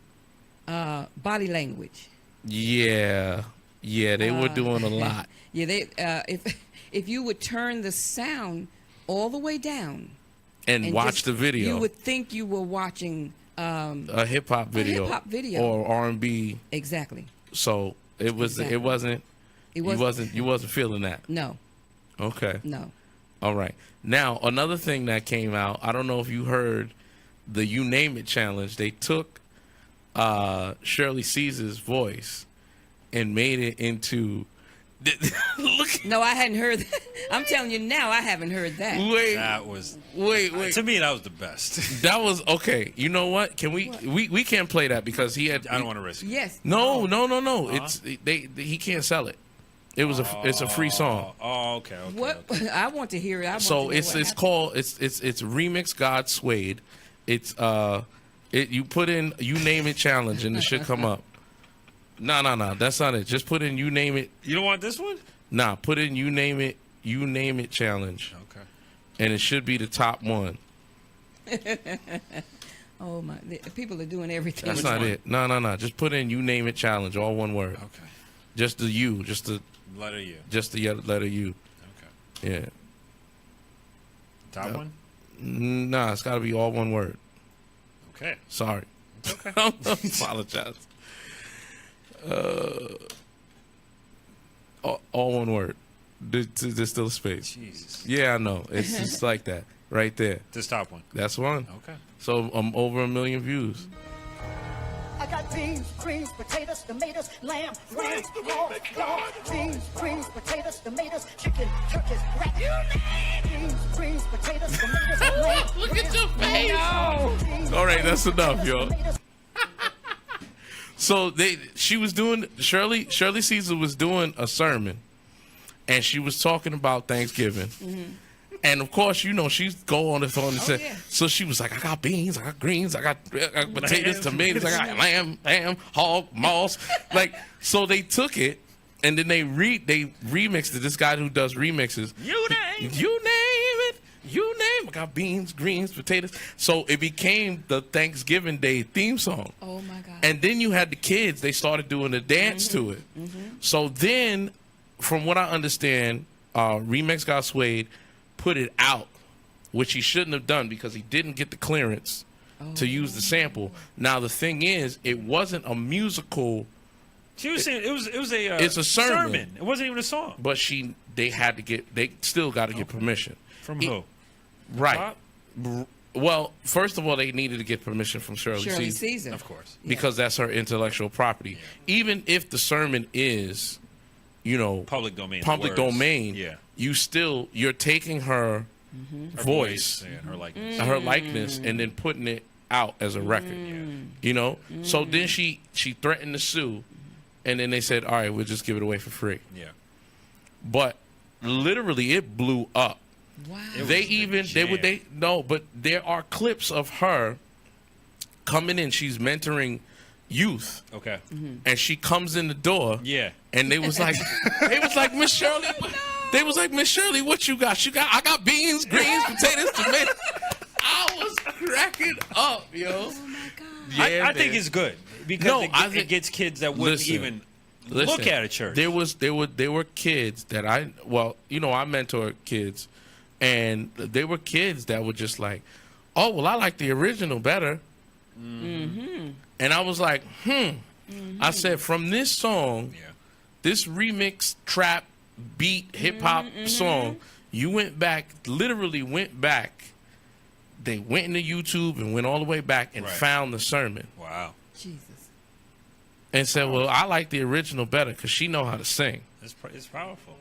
body language. Yeah, they were doing a lot. Yeah, they if you would turn the sound all the way down And watch just- the video. you would think you were watching A hip hop video. hip-hop video. Or R&B. exactly. So it was. Exactly. It wasn't. You wasn't feeling that. No, Okay. no. All right. Now another thing that came out. I don't know if you heard the You Name It challenge. They took Shirley Caesar's voice and made it into. Look. No, I hadn't heard that. I'm telling you now, I haven't heard that. Wait. That was Wait. to me. That was the best. That was okay. You know what? Can we can't play that because he had. I don't want to risk it. Yes. No. It's he can't sell it. It was it's a free song. Oh, okay. What okay. I want to hear it. I want So to know it's what it's happened. called it's Remix God Suede. It's you put in You Name It challenge and it should come up. No, that's not it. Just put in You Name It. You don't want this one? Nah, put in You Name It challenge Okay. and it should be the top one. Oh my! People are doing everything. That's Which not one? it. No. Just put in You Name It challenge, all one word. Okay. Just the U, just the Letter U. letter U. Okay. Yeah. Top No. one? Nah, it's got to be all one word. Okay. Sorry. Okay. I apologize. All one word. There's still a space. Jesus. Yeah, I know. It's just like that. Right there. This top one. That's one. Okay. So I'm over 1 million views. I got beans, greens, potatoes, tomatoes, lamb, ram, raw, dog, beans, greens, potatoes, tomatoes, chicken, turkeys, rat. Beans, greens, potatoes, tomatoes, lamb. Look at your face. All right, that's enough, yo. So Shirley Caesar was doing a sermon, and she was talking about Thanksgiving. And of course, she's go on the phone and say, yeah. so she was like, I got beans, I got greens, I got potatoes, tomatoes, I got lamb, ham, hog, moss. Like, so they took it and then they remixed it. This guy who does remixes. You name it. I got beans, greens, potatoes. So it became the Thanksgiving Day theme song. Oh my God! And then you had the kids, they started doing the dance to it. So then, from what I understand, Remix God Suede put it out, which he shouldn't have done because he didn't get the clearance to use the sample. Now, the thing is, it wasn't a musical, She was saying it was a It's a sermon. It wasn't even a song. but they still got to get permission. From who? Right. Top? Well, first of all, they needed to get permission from Shirley Shirley Caesar Caesar. Of course. because that's her intellectual property. Even if the sermon is, Public domain. public words. domain, Yeah. you're taking her Her voice, and her likeness. her likeness, and then putting it out as a record. So then she threatened to sue, and then they said, all right, we'll just give it away for free. Yeah. But literally it blew up. Wow. But there are clips of her coming in. She's mentoring youth. Okay. And she comes in the door. Yeah. And they was like, Miss Shirley. They was like, Miss Shirley, what you got? I got beans, greens, potatoes, tomatoes. I was cracking up, yo. Oh my God. Yeah, I think it's good because it gets kids that wouldn't even look at a church. There were kids that I mentor kids, and there were kids that were just like, oh well, I like the original better. Mm-hmm. And I was like, I said, from this song, this remix trap beat hip hop song, you literally went back. They went into YouTube and went all the way back and found the sermon. Wow. Jesus. And said, well, I like the original better because she know how to sing. It's powerful.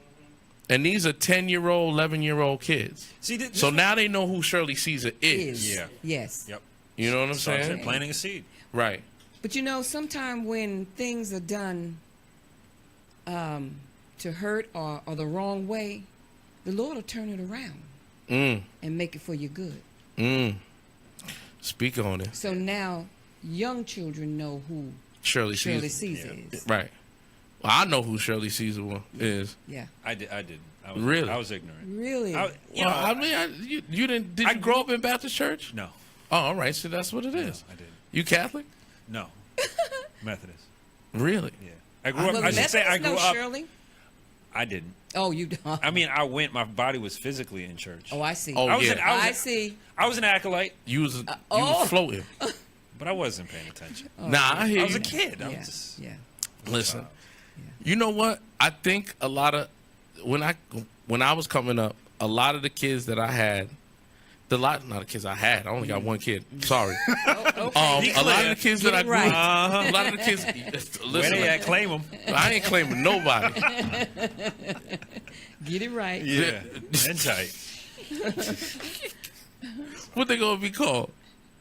And these are 10-year-old, 11-year-old kids. See, so now they know who Shirley Caesar is. Yeah. Yes. Yep. You know what I'm saying? Planting a seed. Right. But sometimes when things are done to hurt or the wrong way, the Lord will turn it around and make it for your good. Speak on it. So now young children know who Shirley Caesar is. Right. Well, I know who Shirley Caesar is. Yeah. I did. Really? I was ignorant. Really? You didn't. Did you grow up in Baptist church? No. Oh, all right. So that's what it is. No, I didn't. You Catholic? No. Methodist. Really? Yeah. I grew up. I should say I grew up. Shirley? I didn't. Oh, you don't. I mean, I went. My body was physically in church. Oh, I see. Oh, I see. I was an acolyte. You was floating. But I wasn't paying attention. Nah, I hear I was you. a kid. Yeah. I was just, Listen, you know what? I think a lot of when I was coming up, a lot of the kids that I had, not the kids I had. I only got one kid. Sorry. Okay. A lot of the kids that I grew up, a lot of the kids. where Listen, they at? Claim them. I ain't claiming nobody. Get it right. Yeah. And tight. What they gonna be called?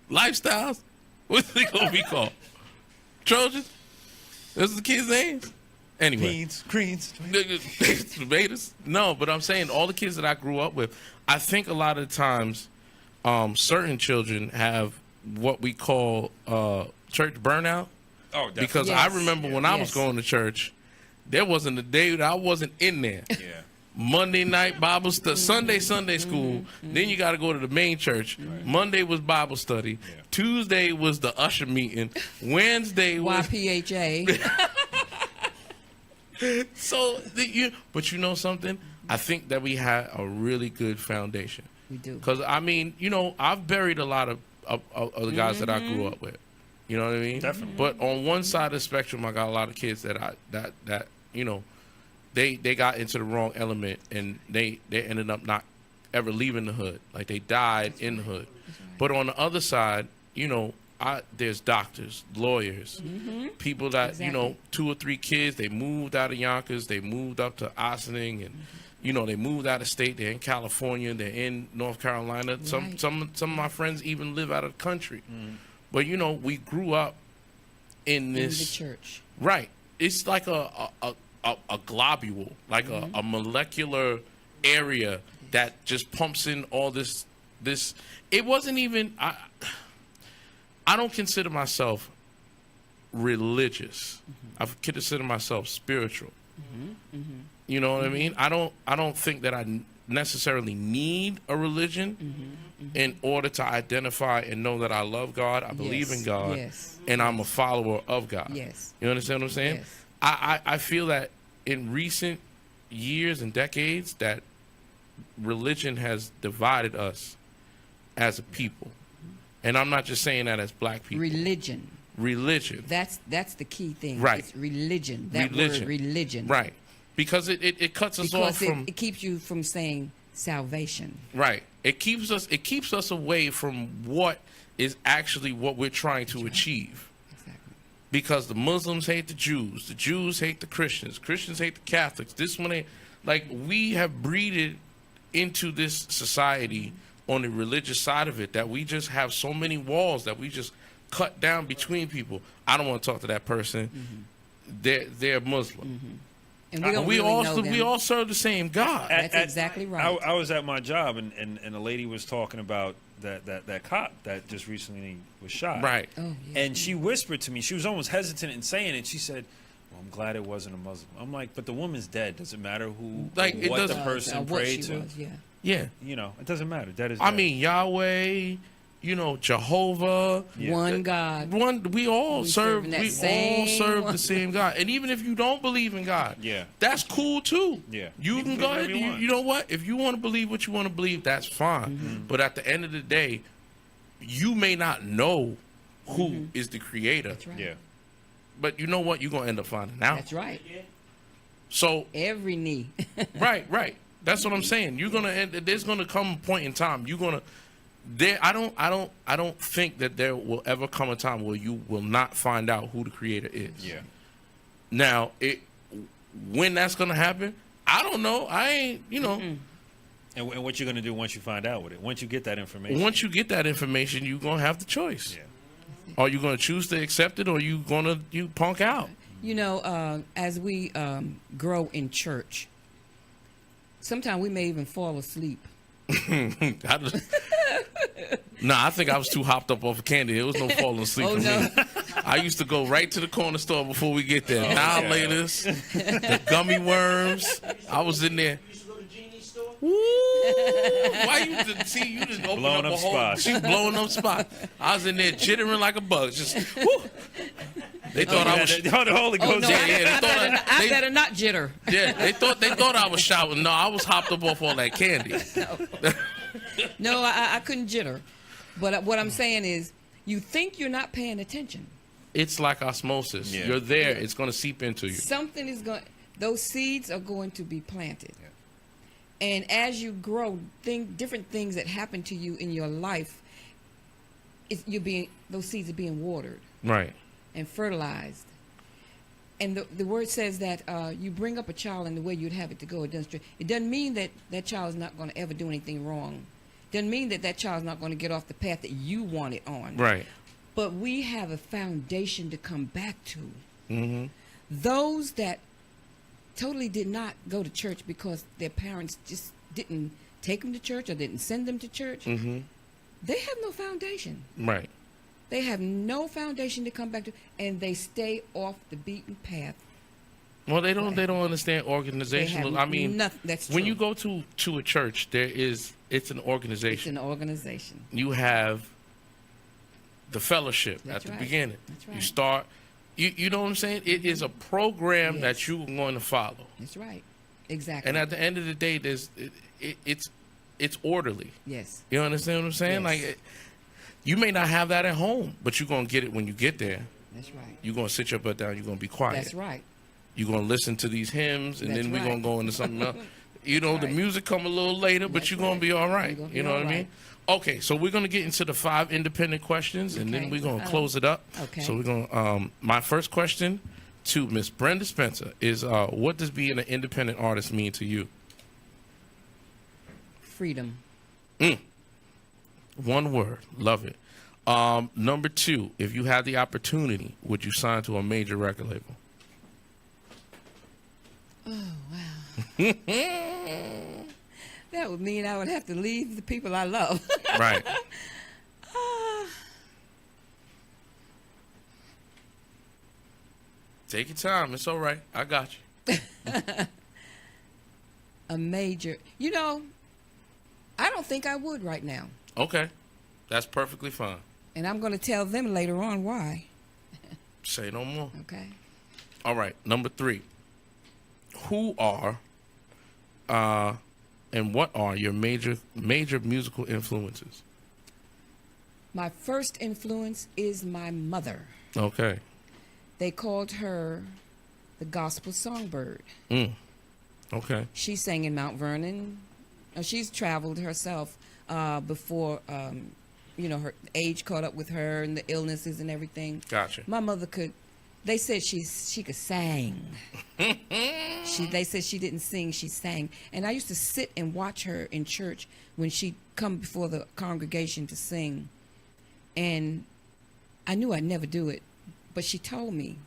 Lifestyles? What they gonna be called? Trojans? Those are the kids' names? Anyway. Beans, greens, Tomatoes? No, but I'm saying all the kids that I grew up with, I think a lot of times certain children have what we call church burnout. Oh, definitely. Because I remember when I was going to church, there wasn't a day that I wasn't in there. Yeah. Monday night Bible study, Sunday school. Then you got to go to the main church. Right. Monday was Bible study. Yeah. Tuesday was the usher meeting. Wednesday was YPHA. But you know something? I think that we had a really good foundation. We do. Because I mean, I've buried a lot of the guys that I grew up with. You know what I mean? Definitely. But on one side of the spectrum, I got a lot of kids that they got into the wrong element and they ended up not ever leaving the hood. Like they died in the hood. Right. But on the other side, there's doctors, lawyers, people that, 2 or 3 kids, they moved out of Yonkers, they moved up to Ossining, and, they moved out of state. They're in California, they're in North Carolina. Right. Some of my friends even live out of the country. But, we grew up in this. In the church. Right. It's like a globule, like a molecular area that just pumps in all this. It wasn't even. I don't consider myself religious. I consider myself spiritual. You know what I mean? I don't think that I necessarily need a religion in order to identify and know that I love God, I believe in God, and I'm a follower of God. Yes. You understand what I'm saying? Yes. I feel that in recent years and decades that religion has divided us as a people. And I'm not just saying that as black people. Religion. That's the key thing. Right. It's religion. That word religion. Right. Because it cuts us off from. It keeps you from saying salvation. Right. It keeps us away from what is actually what we're trying to achieve. Exactly. Because the Muslims hate the Jews hate the Christians hate the Catholics. This one ain't like we have breeded into this society on the religious side of it that we just have so many walls that we just cut down between people. I don't want to talk to that person. They're Muslim. And we don't we really all know them. we all serve the same God. That's exactly right. I was at my job, and a lady was talking about that cop that just recently was shot. Right. Oh, yeah. And she whispered to me, she was almost hesitant in saying it. She said, well, I'm glad it wasn't a Muslim. I'm like, but the woman's dead. Does it matter who, Like, it what the doesn't- person what prayed she to? was, yeah. Yeah. You know, it doesn't matter. That is I dead. mean, Yahweh, Jehovah. Yeah. One God. We all serve. serving that We all same serve one. the same God. And even if you don't believe in God, Yeah. that's cool too. Yeah. You You can can go believe ahead. whatever you want. You know what? If you want to believe what you want to believe, that's fine. Mm-hmm. But at the end of the day, you may not know who is the creator. That's right. Yeah. But you know what? You're gonna end up finding out. That's right. So Every knee. right. That's what I'm saying. You're gonna end. There's gonna come a point in time. You're gonna. There. I don't think that there will ever come a time where you will not find out who the creator is. Yeah. Now, when that's gonna happen, I don't know. I ain't. And what you're going to do once you find out with it? Once you get that information? Once you get that information, you're gonna have the choice. Yeah. Are you gonna choose to accept it, or you punk out? As we grow in church, sometimes we may even fall asleep. I think I was too hopped up off of candy. There was no falling asleep Oh, for no. me. I used to go right to the corner store before we get there. Now laters, the gummy worms. I was in there. Woo! Why you see? You just open Blowing up a up whole. spots. She's blowing up spots. I was in there jittering like a bug. Just woo. They thought I was. The Holy Oh, Ghost. no, Yeah, they I thought I they- better not jitter. Yeah, they thought I was shouting. No, I was hopped up off all that candy. No, I couldn't jitter. But what I'm saying is, you think you're not paying attention. It's like osmosis. Yeah. You're there. It's going to seep into you. Something is going. Those seeds are going to be planted. And as you grow, different things that happen to you in your life, those seeds are being watered Right. and fertilized. And the word says that you bring up a child in the way you'd have it to go. It doesn't mean that that child is not going to ever do anything wrong. It doesn't mean that that child's not going to get off the path that you want it on. Right. But we have a foundation to come back to. Mm-hmm. Those that totally did not go to church because their parents just didn't take them to church or didn't send them to church, Mm-hmm. they have no foundation. Right. They have no foundation to come back to, and they stay off the beaten path. Well, they don't understand organizational. They have I mean, nothing. That's when true. you go to a church, it's an It's organization. an organization. You have the fellowship That's at the right. beginning. That's You right. start. You know what I'm saying? It is a program Yes. that you're going to follow. That's right. Exactly. And at the end of the day, it's orderly. yes. You understand what I'm saying? Yes. Like, you may not have that at home, but you're gonna get it when you get there. That's right. You're gonna sit your butt down. You're gonna be quiet. That's right. You're gonna listen to these hymns, and That's then we're right. gonna go into something else. The right. music come a little later, but That's you're gonna right. be all right. You're gonna be You know all what I mean? right. Okay, so we're gonna get into the 5 independent questions, and then Okay. we're gonna close it up. Okay. So we're gonna. My first question to Miss Brenda Spencer is, what does being an independent artist mean to you? Freedom. One word. Love it. Number 2, if you had the opportunity, would you sign to a major record label? That would mean I would have to leave the people I love. Right. Take your time. It's all right. I got you. A major. I don't think I would right now. Okay. That's perfectly fine. And I'm going to tell them later on why. Say no more. Okay. All right. Number 3. Who are and what are your major musical influences? My first influence is my mother. Okay. They called her the gospel songbird. Okay. She sang in Mount Vernon. She's traveled herself before, her age caught up with her and the illnesses and everything. Gotcha. My mother could. They said she could sing. They said she didn't sing, she sang. And I used to sit and watch her in church when she'd come before the congregation to sing. And I knew I'd never do it, but she told me,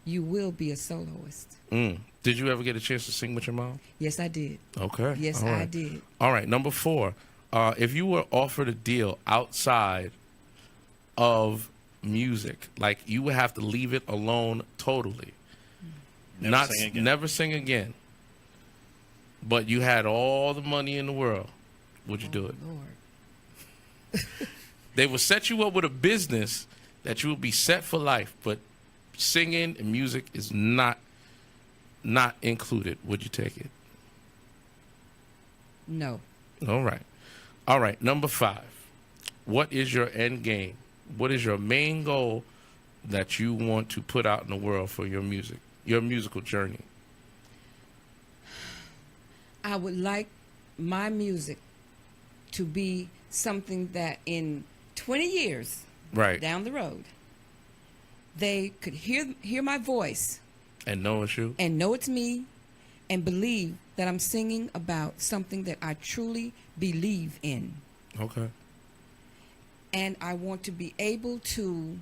you will be a soloist. Did you ever get a chance to sing with your mom? Yes, I did. Okay. Yes, All I right. did. All right. Number 4, if you were offered a deal outside of music, like you would have to leave it alone totally, never sing again, but you had all the money in the world, would you do it? Lord. They will set you up with a business that you will be set for life, but singing and music is not included. Would you take it? No. All right. All right. Number 5. What is your end game? What is your main goal that you want to put out in the world for your music, your musical journey? I would like my music to be something that in 20 years Right. down the road, they could hear my voice And know it's you? and know it's me and believe that I'm singing about something that I truly believe in. Okay. And I want to be able to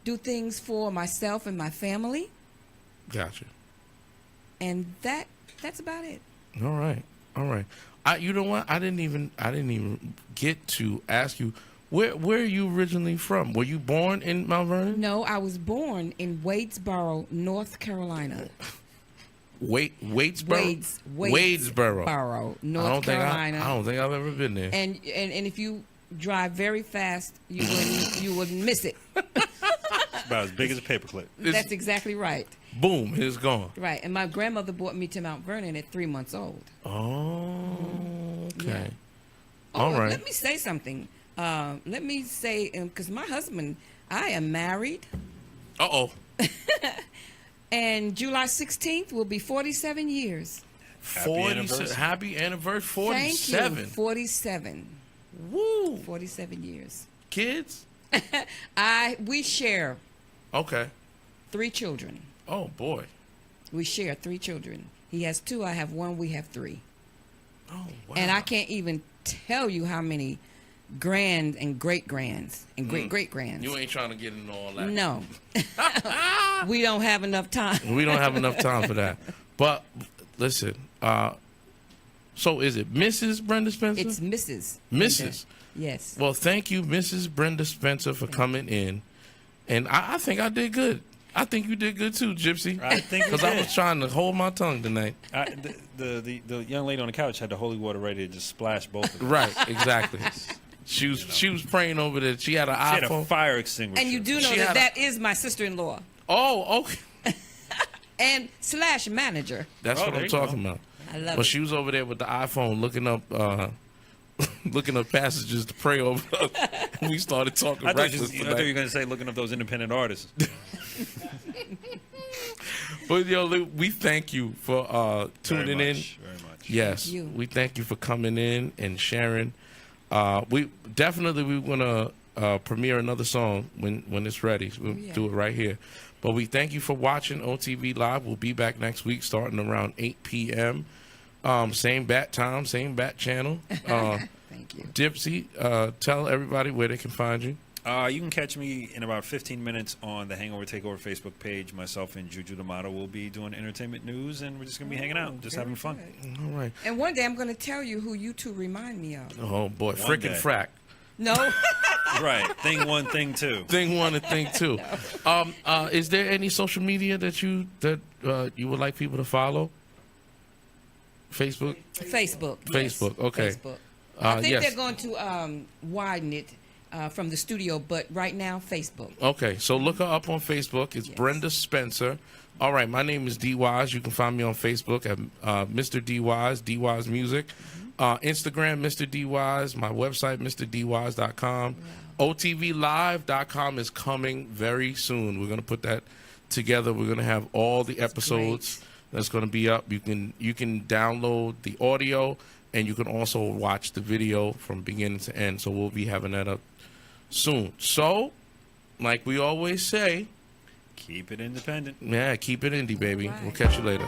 do things for myself and my family, Gotcha. and that's about it. All right. All right. You know what? I didn't even get to ask you where are you originally from? Were you born in Mount Vernon? No, I was born in Wadesboro, North Carolina. Wadesboro? Wadesboro, North Carolina. I don't think I've ever been there. And if you drive very fast, you wouldn't miss it. It's about as big as a paperclip. That's exactly right. Boom, it's gone. Right. And my grandmother brought me to Mount Vernon at 3 months old. Oh, okay. Yeah. All right. Let me say something. Let me say, because my husband, I am married, Uh-oh. and July 16th will be 47 years. Happy anniversary. 47. Thank you. 47. Woo. 47 years. Kids? We share Okay. 3 children. Oh, boy. We share 3 children. He has 2, I have 1, we have 3. Oh, wow. And I can't even tell you how many grand and great-grands and great-great-grands. You ain't trying to get into all that. No. We don't have enough time. We don't have enough time for that. But, listen, so is it Mrs. Brenda Spencer? It's Mrs. Mrs. Brenda. Yes. Well, thank you, Mrs. Brenda Spencer, for coming in. And I think I did good. I think you did good too, Gypsy. I think you Because I did. was trying to hold my tongue tonight. The young lady on the couch had the holy water ready to just splash both of them. Right, exactly. She was praying over there. She had an She had iPhone. a fire extinguisher. And you do know She had that is my sister-in-law Oh, okay. and / manager. That's what there I'm you talking go. about. I love Well, it. she was over there with the iPhone looking up passages to pray over. We started talking I thought reckless you were tonight. going to say looking up those independent artists. But we thank you for tuning in. Very much. Yes, Thank you. we thank you for coming in and sharing. We want to premiere another song when it's ready. So we'll Yeah. do it right here. But we thank you for watching OTV Live. We'll be back next week starting around 8 p.m. Same bat time, same bat channel. Thank you. Dipsy, tell everybody where they can find you. You can catch me in about 15 minutes on the Hangover Takeover Facebook page. Myself and Juju D'Amato will be doing entertainment news, and we're just going to be hanging out, just having fun. All right. And one day I'm going to tell you who you two remind me of. Oh boy, frickin' day. frack. No. Right. Thing 1, thing 2. Thing 1 and thing 2. Is there any social media that you would like people to follow? Facebook. Facebook. Yes. Facebook, okay. Facebook. I think yes. they're going to widen it from the studio, but right now, Facebook. Okay, so look her up on Facebook. It's Yes. Brenda Spencer. All right, my name is D.Wise. You can find me on Facebook at Mr. D.Wise, D.Wise Music. Instagram, Mr. D.Wise. My website, MrDWise.com. OTVLive.com is coming very soon. We're going to put that together. We're going to have all the episodes that's going to be up. You can download the audio, and you can also watch the video from beginning to end. So we'll be having that up soon. So, like we always say, Keep it independent. yeah, keep it indie, baby. All right. We'll catch you later.